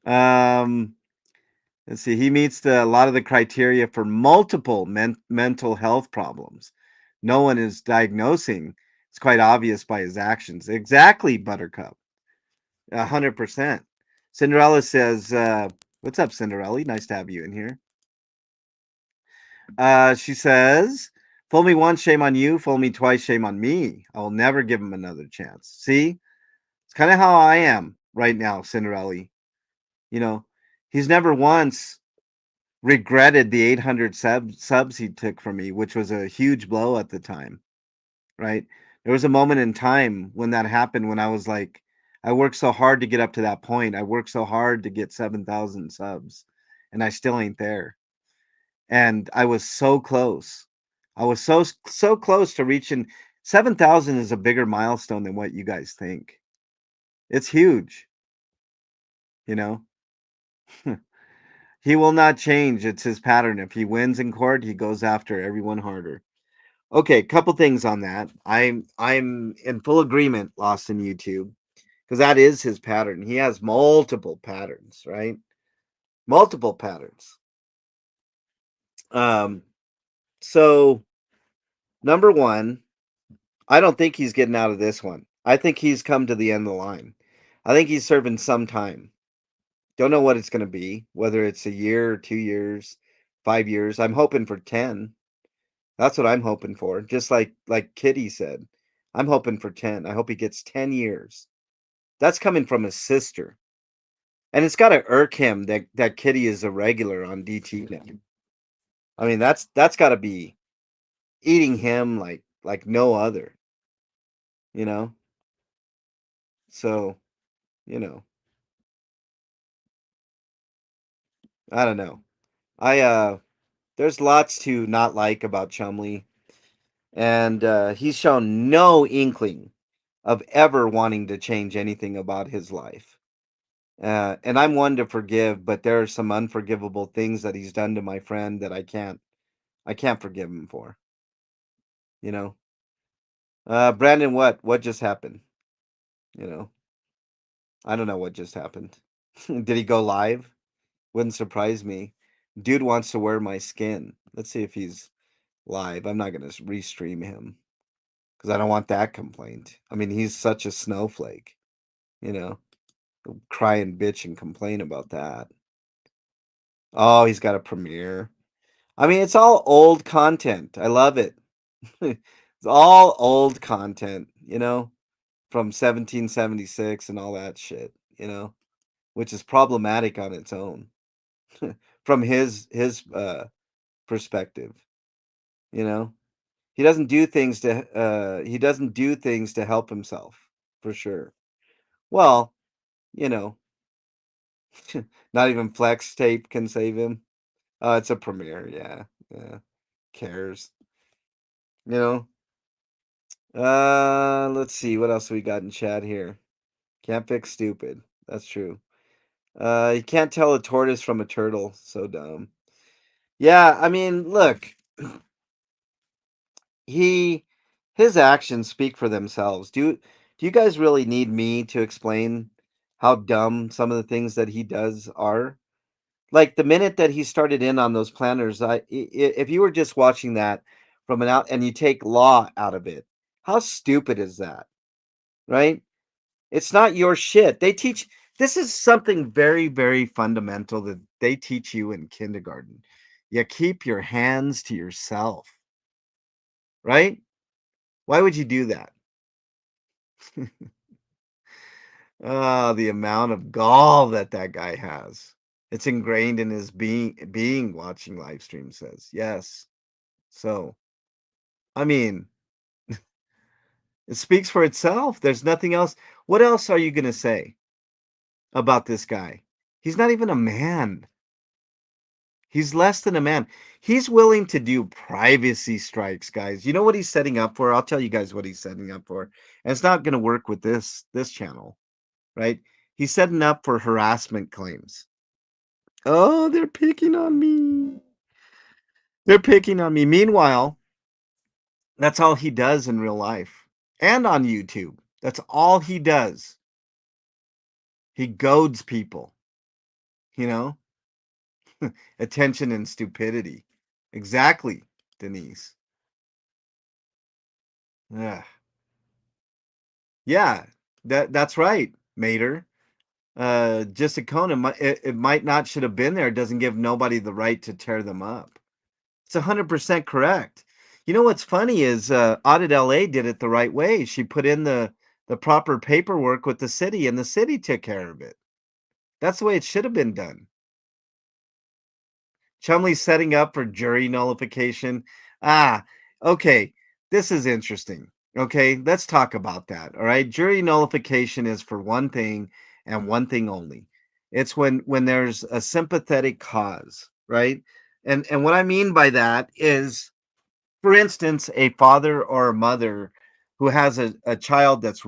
um, let's see. He meets a lot of the criteria for multiple mental health problems. No one is diagnosing. It's quite obvious by his actions. Exactly, Buttercup. 100%. Cinderella says, "What's up, Cinderella? Nice to have you in here." She says, "Fool me once, shame on you. Fool me twice, shame on me. I will never give him another chance." See, it's kind of how I am right now, Cinderella. You know, he's never once regretted the 800 subs he took from me, which was a huge blow at the time, right? There was a moment in time when that happened when I was like, I worked so hard to get up to that point. I worked so hard to get 7,000 subs, and I still ain't there. And I was so close. I was so close to reaching 7,000 is a bigger milestone than what you guys think. It's huge, you know. He will not change. It's his pattern. If he wins in court, he goes after everyone harder. Okay, couple things on that. I'm in full agreement, Lost in YouTube, because that is his pattern. He has multiple patterns, right? Multiple patterns. Um, so number one, I don't think he's getting out of this one. I think he's come to the end of the line. I think he's serving some time. Don't know what it's going to be, whether it's a year or 2 years, 5 years. I'm hoping for 10. That's what I'm hoping for. Just like Kitty said, I'm hoping for 10. I hope he gets 10 years. That's coming from his sister. And it's got to irk him that Kitty is a regular on DT now. I mean, that's got to be eating him like no other, you know? So, you know, I don't know. I there's lots to not like about Chumley, and he's shown no inkling of ever wanting to change anything about his life. And I'm one to forgive, but there are some unforgivable things that he's done to my friend that I can't forgive him for. You know, Brandon, what just happened? You know, I don't know what just happened. Did he go live? Wouldn't surprise me. Dude wants to wear my skin. Let's see if he's live. I'm not gonna restream him because I don't want that complaint. I mean, he's such a snowflake. You know, cry and bitch and complain about that. Oh, he's got a premiere. I mean, it's all old content. I love it. It's all old content, from 1776 and all that shit, which is problematic on its own from his perspective, you know. He doesn't do things to help himself, for sure. Well, you know, not even flex tape can save him. It's a premiere, yeah. Yeah. Cares, you know. Let's see what else we got in chat here. Can't fix stupid. That's true. You can't tell a tortoise from a turtle. So dumb. Yeah, I mean, look, he his actions speak for themselves. Do you guys really need me to explain how dumb some of the things that he does are? Like the minute that he started in on those planners, if you were just watching that from an out and you take law out of it, how stupid is that, right? It's not your shit. This is something very, very fundamental that they teach you in kindergarten. You keep your hands to yourself, right? Why would you do that? The amount of gall that guy has. It's ingrained in his being watching live stream says. Yes. So, I mean, it speaks for itself. There's nothing else. What else are you going to say about this guy? He's not even a man. He's less than a man. He's willing to do privacy strikes, guys. You know what he's setting up for? I'll tell you guys what he's setting up for. And it's not going to work with this channel, right? He's setting up for harassment claims. Oh, they're picking on me. They're picking on me. Meanwhile, that's all he does in real life and on YouTube. That's all he does. He goads people, you know? Attention and stupidity. Exactly, Denise. Yeah. Yeah, that's right, Mater. Just a cone. It might not should have been there. It doesn't give nobody the right to tear them up. It's 100% correct. You know what's funny is Audit LA did it the right way. She put in the proper paperwork with the city, and the city took care of it. That's the way it should have been done. Chumley's setting up for jury nullification. Ah, okay. This is interesting. Okay, let's talk about that. All right. Jury nullification is for one thing and one thing only. It's when there's a sympathetic cause, right? And what I mean by that is, for instance, a father or a mother who has a child that's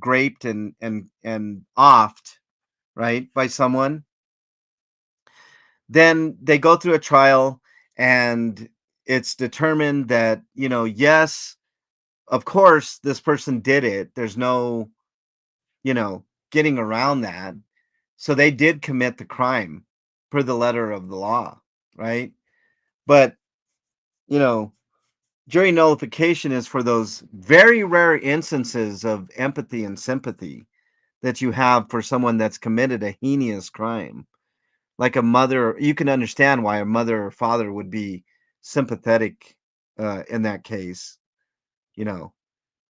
graped and offed, right, by someone, then they go through a trial and it's determined that, yes, of course, this person did it. There's no, getting around that. So they did commit the crime per the letter of the law, right? But, you know, jury nullification is for those very rare instances of empathy and sympathy that you have for someone that's committed a heinous crime. Like a mother, you can understand why a mother or father would be sympathetic in that case, you know.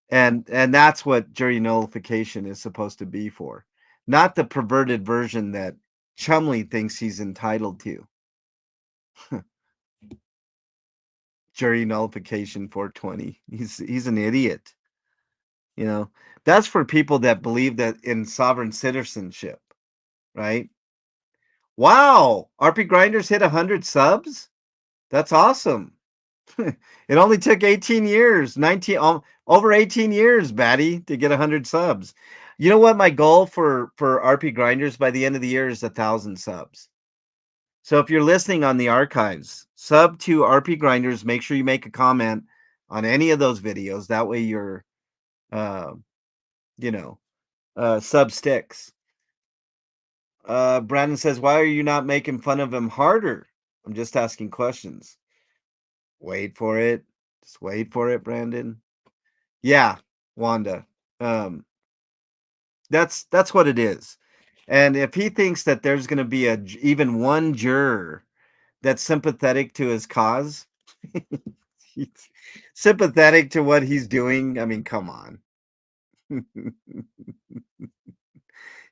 And that's what jury nullification is supposed to be for, not the perverted version that Chumley thinks he's entitled to. Jury nullification 420. He's an idiot. You know, that's for people that believe that in sovereign citizenship, right? Wow, RP Grinders hit 100 subs. That's awesome. It only took 18 years, 19 over 18 years, Batty, to get 100 subs. You know what my goal for RP Grinders by the end of the year is 1,000 subs. So if you're listening on the archives, sub to RP Grinders, make sure you make a comment on any of those videos. That way your uh you know, sub sticks. Brandon says, "Why are you not making fun of him harder?" I'm just asking questions. Wait for it. Just wait for it, Brandon. Yeah, Wanda. Um, that's what it is. And if he thinks that there's going to be even one juror that's sympathetic to his cause, sympathetic to what he's doing, I mean, come on.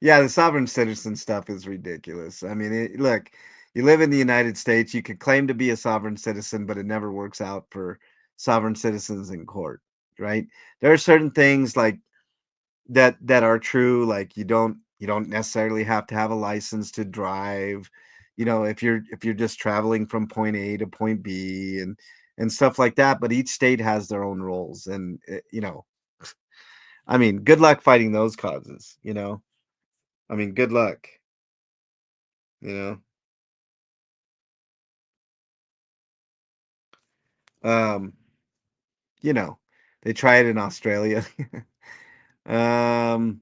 Yeah, the sovereign citizen stuff is ridiculous. I mean, look, you live in the United States, you could claim to be a sovereign citizen, but it never works out for sovereign citizens in court, right? There are certain things like that are true, like you don't necessarily have to have a license to drive, if you're just traveling from point A to point B and stuff like that, but each state has their own rules and I mean, good luck fighting those causes. I mean, good luck, you know. Um, you know, they try it in Australia. um,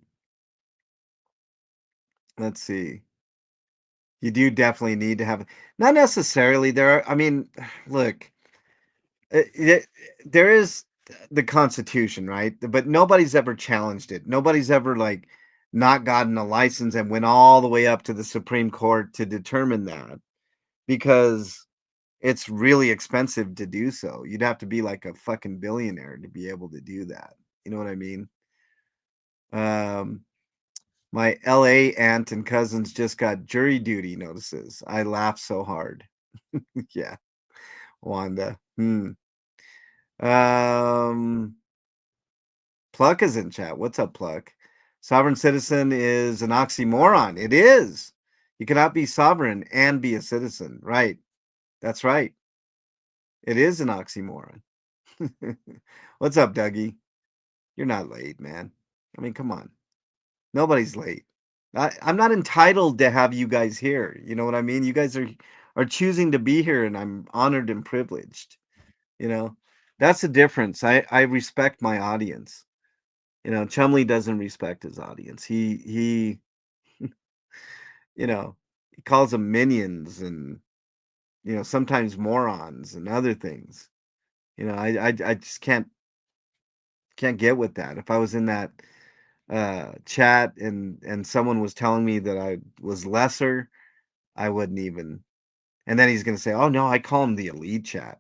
let's see. You do definitely need to have, not necessarily there are, I mean, look, there is the Constitution, right? But nobody's ever challenged it. Nobody's ever like not gotten a license and went all the way up to the Supreme Court to determine that because it's really expensive to do so. You'd have to be like a fucking billionaire to be able to do that. You know what I mean? Um, my LA aunt and cousins just got jury duty notices. I laughed so hard. Yeah, Wanda. Um, Pluck is in chat. What's up, Pluck? Sovereign citizen is an oxymoron. It is. You cannot be sovereign and be a citizen, right? That's right. It is an oxymoron. What's up, Dougie? You're not late, man. I mean, come on. Nobody's late. I'm not entitled to have you guys here. You know what I mean? You guys are choosing to be here, and I'm honored and privileged. You know, that's the difference. I respect my audience. You know, Chumley doesn't respect his audience. He you know, he calls them minions and sometimes morons and other things. I just can't get with that. If I was in that chat and someone was telling me that I was lesser, I wouldn't even. And then he's gonna say, "Oh no, I call him the elite chat."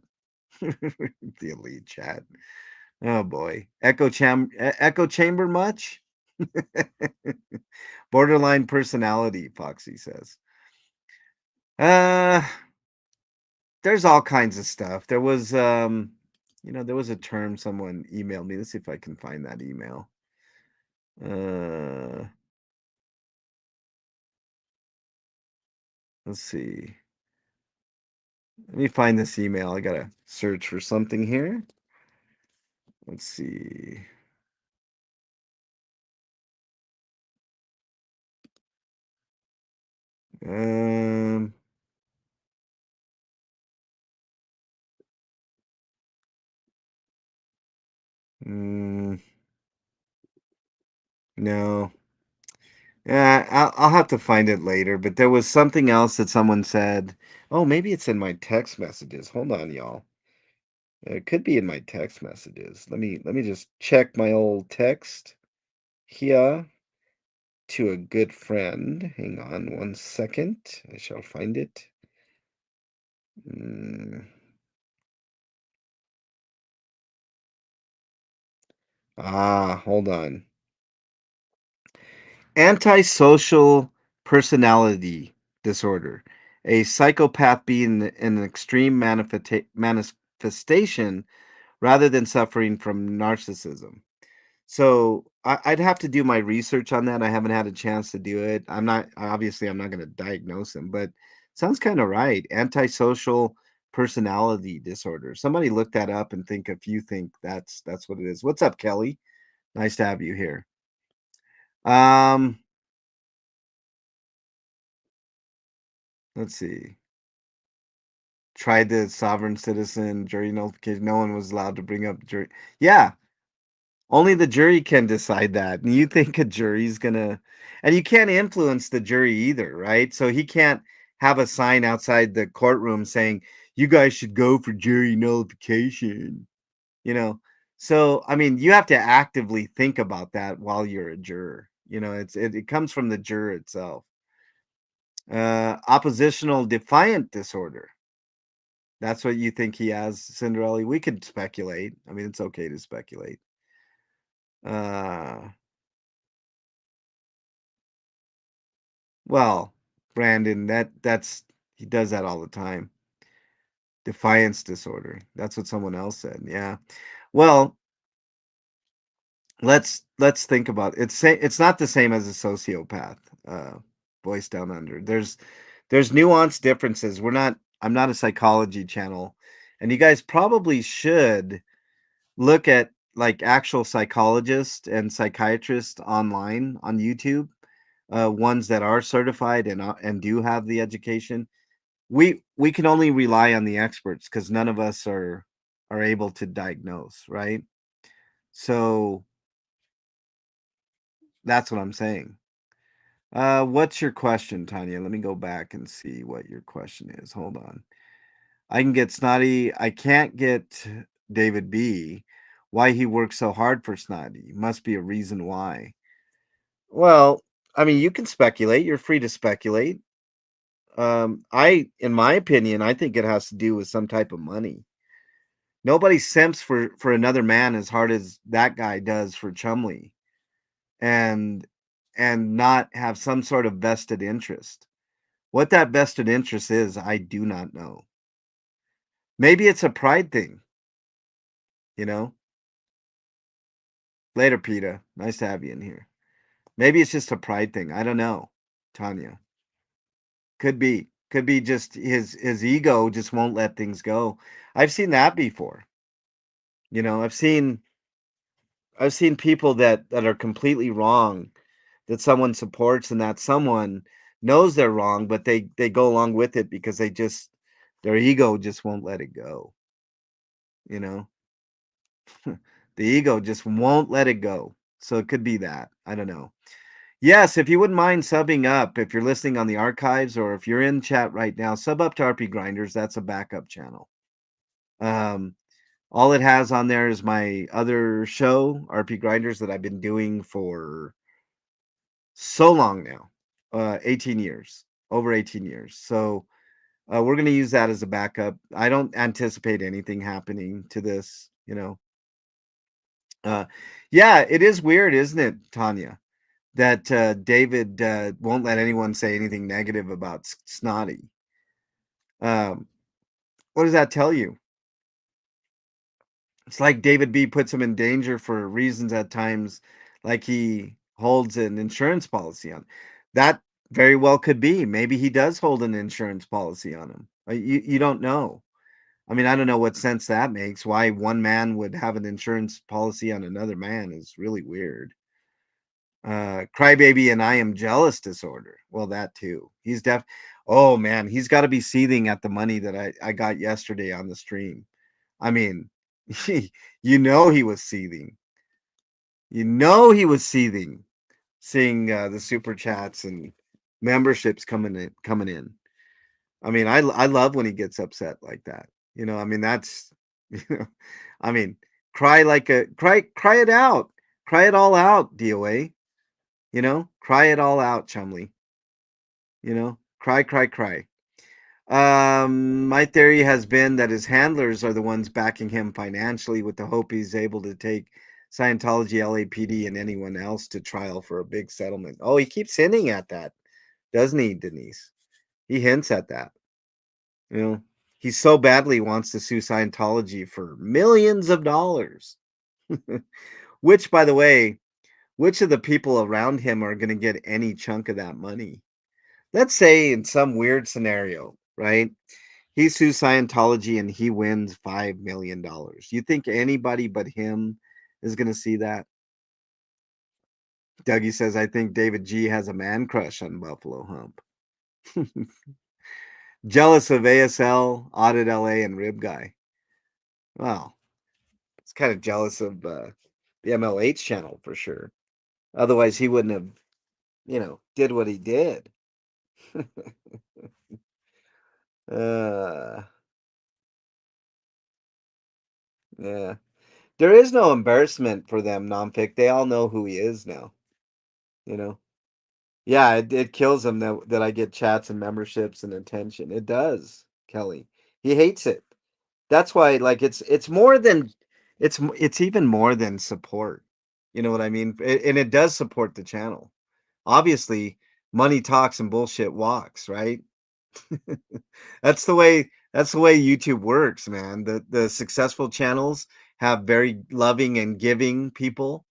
The elite chat. Oh boy, echo chamber much? Borderline personality, Foxy says. Uh, there's all kinds of stuff. There was a term someone emailed me. Let's see if I can find that email. Uh, let's see. Let me find this email. I gotta search for something here. Let's see. Um, mm, no. Yeah, I'll have to find it later. But there was something else that someone said. Oh, maybe it's in my text messages. Hold on, y'all. It could be in my text messages. Let me just check my old text here to a good friend. Hang on 1 second. I shall find it. Mm, hold on. Antisocial personality disorder, a psychopath being an extreme manifestation rather than suffering from narcissism. So I'd have to do my research on that. I haven't had a chance to do it. I'm not going to diagnose him, but sounds kind of right. Antisocial personality disorder. Somebody look that up and think if you think that's what it is. What's up, Kelly? Nice to have you here. Um, let's see. Tried the sovereign citizen jury nullification. No one was allowed to bring up jury. Yeah, only the jury can decide that. And you think a jury's gonna, and you can't influence the jury either, right? So he can't have a sign outside the courtroom saying, you guys should go for jury nullification, you know? So, I mean, you have to actively think about that while you're a juror. It comes from the juror itself. Oppositional defiant disorder. That's what you think he has, Cinderella. We could speculate. I mean, it's okay to speculate. Uh, well, Brandon, that's he does that all the time. Defiance disorder. That's what someone else said. Yeah. Well, let's think about it. It's not the same as a sociopath. Voice down under. There's nuanced differences. I'm not a psychology channel, and you guys probably should look at like actual psychologists and psychiatrists online on YouTube, ones that are certified and do have the education. We can only rely on the experts because none of us are able to diagnose, right? So that's what I'm saying. What's your question, Tanya? Let me go back and see what your question is. Hold on. I can get Snotty. I can't get David B. Why he works so hard for Snotty? Must be a reason why. Well, I mean, you can speculate. You're free to speculate. In my opinion, I think it has to do with some type of money. Nobody simps for another man as hard as that guy does for Chumley, and not have some sort of vested interest. What that vested interest is, I do not know. Maybe it's a pride thing, you know. Later, Peter. Nice to have you in here. Maybe it's just a pride thing. I don't know, Tanya. Could be. Could be just his ego just won't let things go. I've seen that before. You know, I've seen people that are completely wrong that someone supports, and that someone knows they're wrong, but they go along with it because they just their ego just won't let it go. You know, the ego just won't let it go. So it could be that. I don't know. Yes, if you wouldn't mind subbing up, if you're listening on the archives or if you're in chat right now, sub up to RP Grinders. That's a backup channel. Um, all it has on there is my other show, RP Grinders, that I've been doing for so long now, 18 years, over 18 years. So we're going to use that as a backup. I don't anticipate anything happening to this, you know. Uh, yeah, it is weird, isn't it, Tanya? That David won't let anyone say anything negative about Snotty. Um, what does that tell you? It's like David B puts him in danger for reasons at times, like he holds an insurance policy on. That very well could be. Maybe he does hold an insurance policy on him. You don't know. I mean, I don't know what sense that makes. Why one man would have an insurance policy on another man is really weird. Crybaby and I am jealous disorder. Well, that too. He's def. Oh man, he's got to be seething at the money that I got yesterday on the stream. I mean, you know he was seething. You know he was seething, seeing the super chats and memberships coming in. I mean, I love when he gets upset like that. You know, I mean that's, you know, I mean, cry it out, cry it all out, DOA. You know, cry it all out, Chumley. You know, cry. My theory has been that his handlers are the ones backing him financially with the hope he's able to take Scientology, LAPD, and anyone else to trial for a big settlement. Oh, he keeps hinting at that, doesn't he, Denise? He hints at that. You know, he so badly wants to sue Scientology for millions of dollars. Which, by the way, which of the people around him are going to get any chunk of that money? Let's say in some weird scenario, right? He sues Scientology and he wins $5 million. You think anybody but him is going to see that? Dougie says, I think David G has a man crush on Buffalo Hump. Jealous of ASL, Audit LA, and Rib Guy. Well, it's kind of jealous of the MLH channel for sure. Otherwise, he wouldn't have, did what he did. uh, yeah. There is no embarrassment for them, Nonfic. They all know who he is now, you know? Yeah, it kills him that I get chats and memberships and attention. It does, Kelly. He hates it. That's why, like, it's more than it's even more than support. You know what I mean? And it does support the channel. Obviously, money talks and bullshit walks, right? That's the way YouTube works, man. The successful channels have very loving and giving people,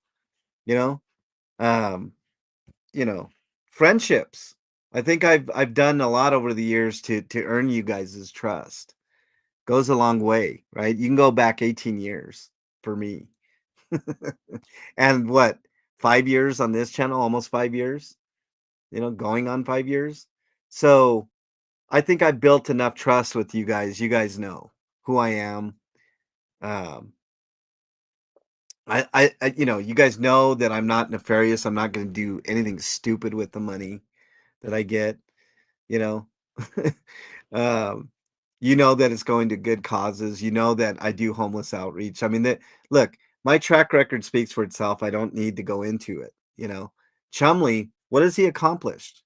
you know. Um, you know, friendships. I think I've done a lot over the years to earn you guys' trust. Goes a long way, right? You can go back 18 years for me. And what, 5 years on this channel, almost 5 years, going on 5 years. So I think I built enough trust with you guys. You guys know who I am. Um, you guys know that I'm not nefarious. I'm not going to do anything stupid with the money that I get, you know. um, you know that it's going to good causes. You know that I do homeless outreach. I mean, look, my track record speaks for itself. I don't need to go into it, you know. Chumley, what has he accomplished?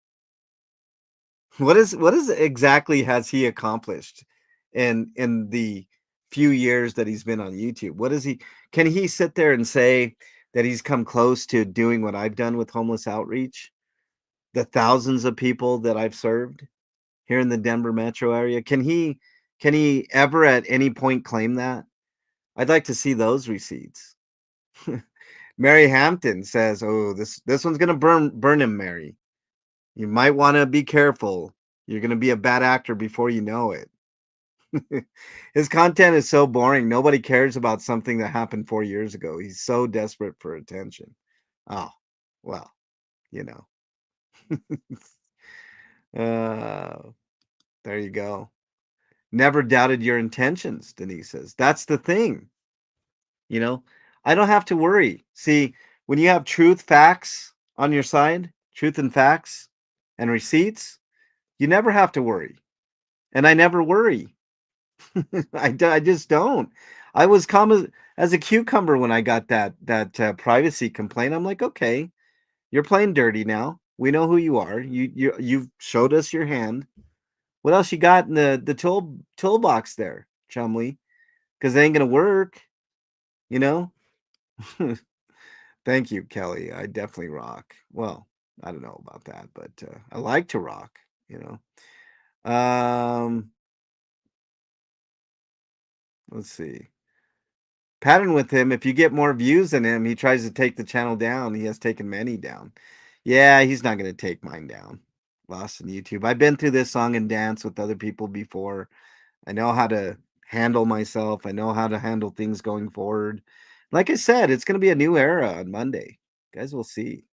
What is exactly has he accomplished in the few years that he's been on YouTube? What is he Can he sit there and say that he's come close to doing what I've done with homeless outreach? The thousands of people that I've served here in the Denver metro area. Can he ever at any point claim that? I'd like to see those receipts. Mary Hampton says, "Oh, this one's gonna burn him, Mary. You might want to be careful. You're going to be a bad actor before you know it. His content is so boring. Nobody cares about something that happened 4 years ago. He's so desperate for attention. Oh, well, you know. uh, there you go. Never doubted your intentions, Denise says. That's the thing. You know, I don't have to worry. See, when you have truth, facts on your side, truth and facts and receipts, you never have to worry. And I never worry. I just don't. I was calm as a cucumber when I got that privacy complaint. I'm like, okay, you're playing dirty now. We know who you are. You've showed us your hand. What else you got in the toolbox there, Chumley? Because it ain't gonna work, you know. Thank you, Kelly. I definitely rock. Well, I don't know about that, but I like to rock. You know. Let's see. Pattern with him. If you get more views than him, he tries to take the channel down. He has taken many down. Yeah, he's not going to take mine down. Lost in YouTube. I've been through this song and dance with other people before. I know how to handle myself. I know how to handle things going forward. Like I said, it's going to be a new era on Monday. You guys will see.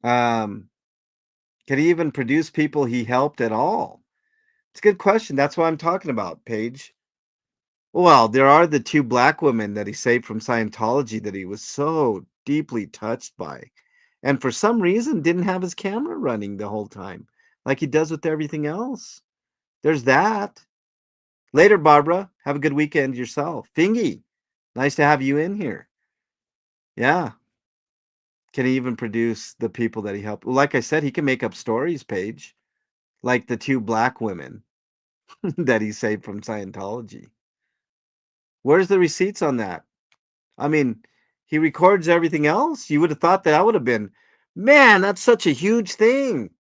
Um, can he even produce people he helped at all? It's a good question. That's what I'm talking about, Paige. Well, there are the two black women that he saved from Scientology that he was so deeply touched by. And for some reason didn't have his camera running the whole time, like he does with everything else. There's that. Later, Barbara. Have a good weekend yourself. Fingy, nice to have you in here. Yeah. Can he even produce the people that he helped? Well, like I said, he can make up stories, Paige, like the two black women that he saved from Scientology. Where's the receipts on that? I mean, he records everything else. You would have thought that would have been, man, that's such a huge thing.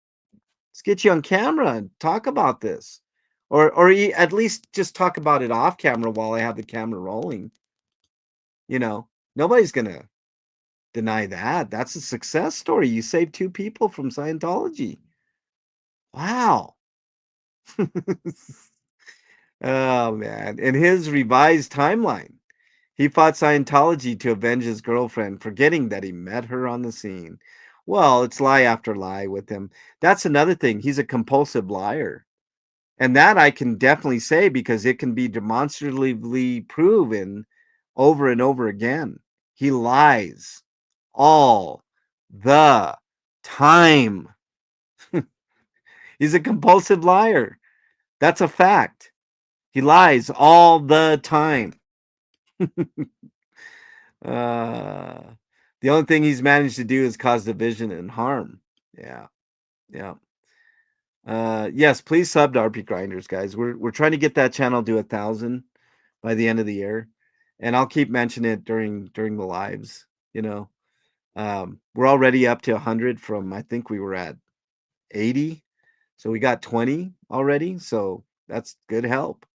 Let's get you on camera and talk about this. Or at least just talk about it off camera while I have the camera rolling. You know, nobody's going to deny that. That's a success story. You saved two people from Scientology. Wow. Oh, man. In his revised timeline, he fought Scientology to avenge his girlfriend, forgetting that he met her on the scene. Well, it's lie after lie with him. That's another thing. He's a compulsive liar. And that I can definitely say because it can be demonstratively proven over and over again. He lies all the time. He's a compulsive liar. That's a fact. He lies all the time. Uh, the only thing he's managed to do is cause division and harm. Yeah, yeah. Yes, please sub to RP Grinders, guys. We're trying to get that channel to 1,000 by the end of the year, and I'll keep mentioning it during the lives. You know, we're already up to 100 from I think we were at 80, so we got 20 already. So that's good help.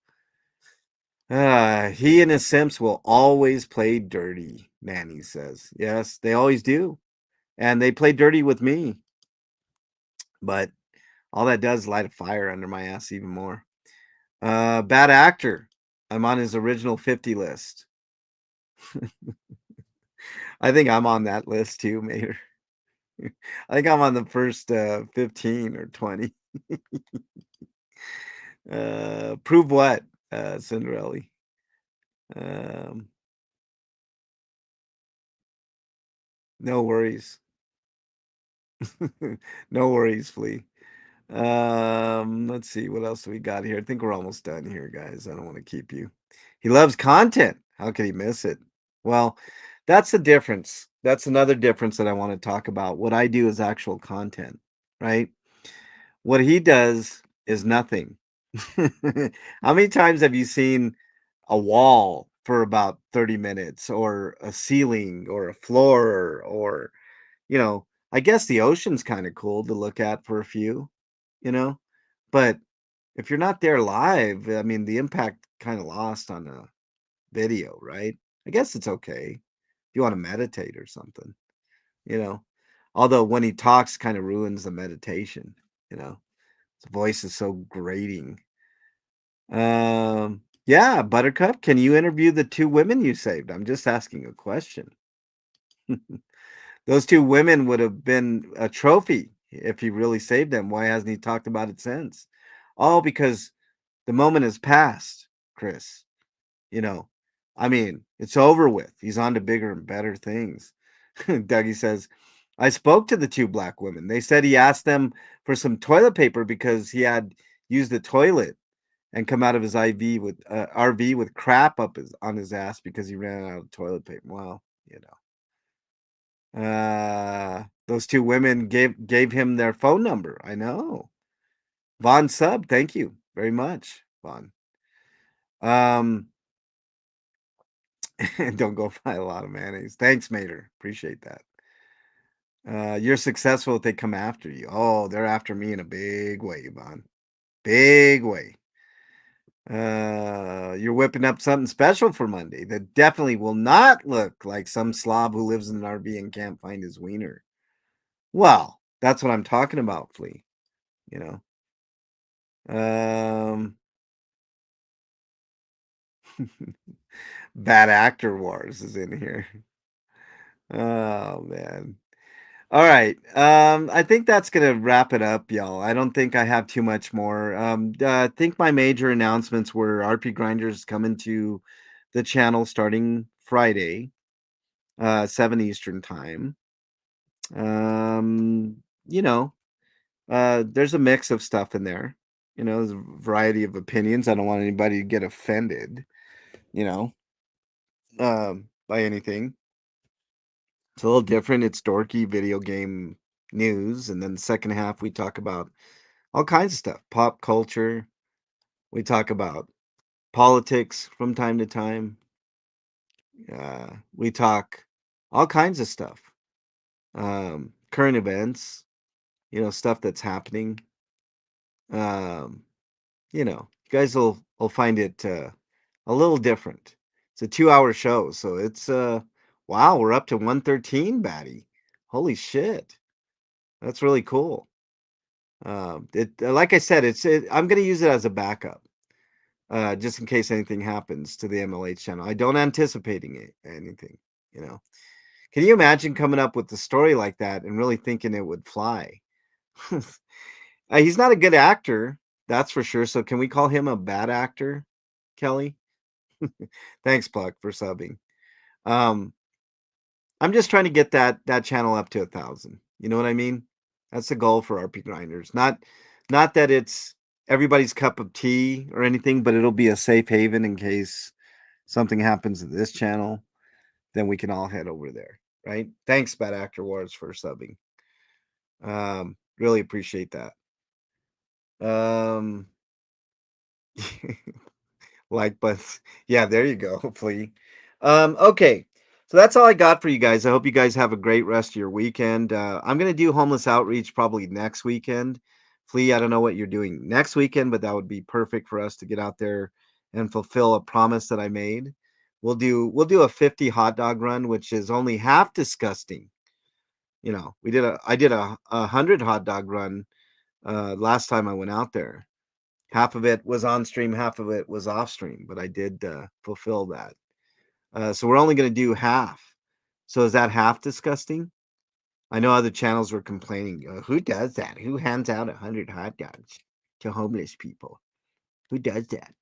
He and his simps will always play dirty, Manny says. Yes, they always do. And they play dirty with me. But all that does light a fire under my ass even more. Bad actor. I'm on his original 50 list. I think I'm on that list too, Mayor. I think I'm on the first 15 or 20. Prove what, Cinderelli? Um, no worries. No worries, Flea. Let's see what else do we got here. I think we're almost done here, guys. I don't want to keep you. He loves content. How could he miss it? Well, that's the difference. That's another difference that I want to talk about. What I do is actual content, right? What he does is nothing. How many times have you seen a wall for about 30 minutes or a ceiling or a floor or, you know, I guess the ocean's kind of cool to look at for a few, you know, but if you're not there live, I mean, the impact kind of lost on a video, right? I guess it's okay if you want to meditate or something, you know. Although when he talks, kind of ruins the meditation, you know. His voice is so grating. Yeah, Buttercup, can you interview the two women you saved? I'm just asking a question. Those two women would have been a trophy if he really saved them. Why hasn't he talked about it since? Oh, because the moment has passed, Chris. You know, I mean, it's over with. He's on to bigger and better things. Dougie says, I spoke to the two black women. They said he asked them for some toilet paper because he had used the toilet and come out of his RV with crap on his ass because he ran out of toilet paper. Well, those two women gave him their phone number. I know. Vaughn Sub, thank you very much, Vaughn. Um, don't go buy a lot of mayonnaise. Thanks, Mater. Appreciate that. You're successful if they come after you. Oh, they're after me in a big way, Vaughn. Big way. You're whipping up something special for Monday that definitely will not look like some slob who lives in an RV and can't find his wiener. Well, that's what I'm talking about, Flea. You know. Bad actor wars is in here. Oh man. All right. I think that's gonna wrap it up, y'all. I don't think I have too much more. I think my major announcements were RP Grinders coming to the channel starting Friday, 7 Eastern time. Um, you know, there's a mix of stuff in there. There's a variety of opinions. I don't want anybody to get offended, you know, by anything. It's a little different. It's dorky video game news. And then the second half, we talk about all kinds of stuff, pop culture. We talk about politics from time to time. We talk all kinds of stuff, current events, stuff that's happening. Um, you guys will find it a little different. It's a 2-hour show, so it's wow, we're up to 113, Batty. Holy shit, that's really cool. Like I said, I'm gonna use it as a backup, just in case anything happens to the MLH channel. I don't anticipating anything. You know, can you imagine coming up with a story like that and really thinking it would fly? He's not a good actor, that's for sure. So can we call him a bad actor, Kelly? Thanks, Pluck, for subbing. Um, I'm just trying to get that channel up to 1,000. You know what I mean? That's the goal for RP Grinders. Not that it's everybody's cup of tea or anything, but it'll be a safe haven in case something happens to this channel. Then we can all head over there, right? Thanks, Bad Actor Wars, for subbing. Really appreciate that. Um, like, but yeah, there you go. Hopefully, okay. So that's all I got for you guys. I hope you guys have a great rest of your weekend. I'm gonna do homeless outreach probably next weekend. Flea, I don't know what you're doing next weekend, but that would be perfect for us to get out there and fulfill a promise that I made. We'll do a 50 hot dog run, which is only half disgusting. I did a 100 hot dog run last time I went out there. Half of it was on stream, half of it was off stream, but I did fulfill that. So we're only going to do half. So is that half disgusting? I know other channels were complaining. Who does that? Who hands out 100 hot dogs to homeless people? Who does that?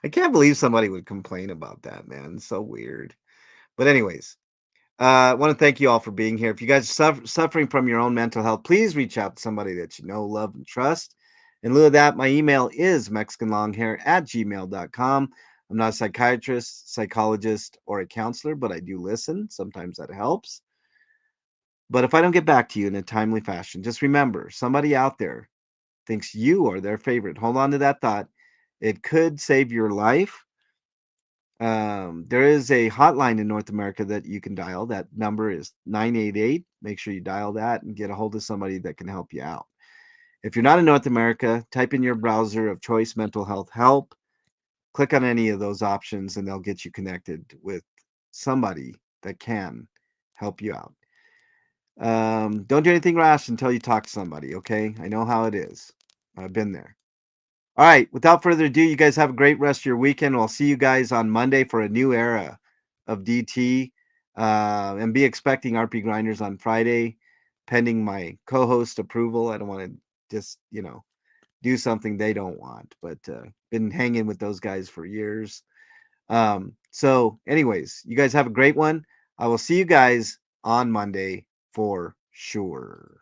I can't believe somebody would complain about that, man. It's so weird. But anyways, I want to thank you all for being here. If you guys are suffering from your own mental health, please reach out to somebody that you know, love, and trust. In lieu of that, my email is mexicanlonghair@gmail.com. I'm not a psychiatrist, psychologist, or a counselor, but I do listen. Sometimes that helps. But if I don't get back to you in a timely fashion, just remember somebody out there thinks you are their favorite. Hold on to that thought. It could save your life. There is a hotline in North America that you can dial. That number is 988. Make sure you dial that and get a hold of somebody that can help you out. If you're not in North America, type in your browser of choice mental health help. Click on any of those options and they'll get you connected with somebody that can help you out. Don't do anything rash until you talk to somebody, okay? I know how it is. I've been there. All right, without further ado, you guys have a great rest of your weekend. I'll see you guys on Monday for a new era of DT. And be expecting RP Grinders on Friday, pending my co-host approval. I don't want to just, do something they don't want, but been hanging with those guys for years. So anyways, you guys have a great one. I will see you guys on Monday for sure.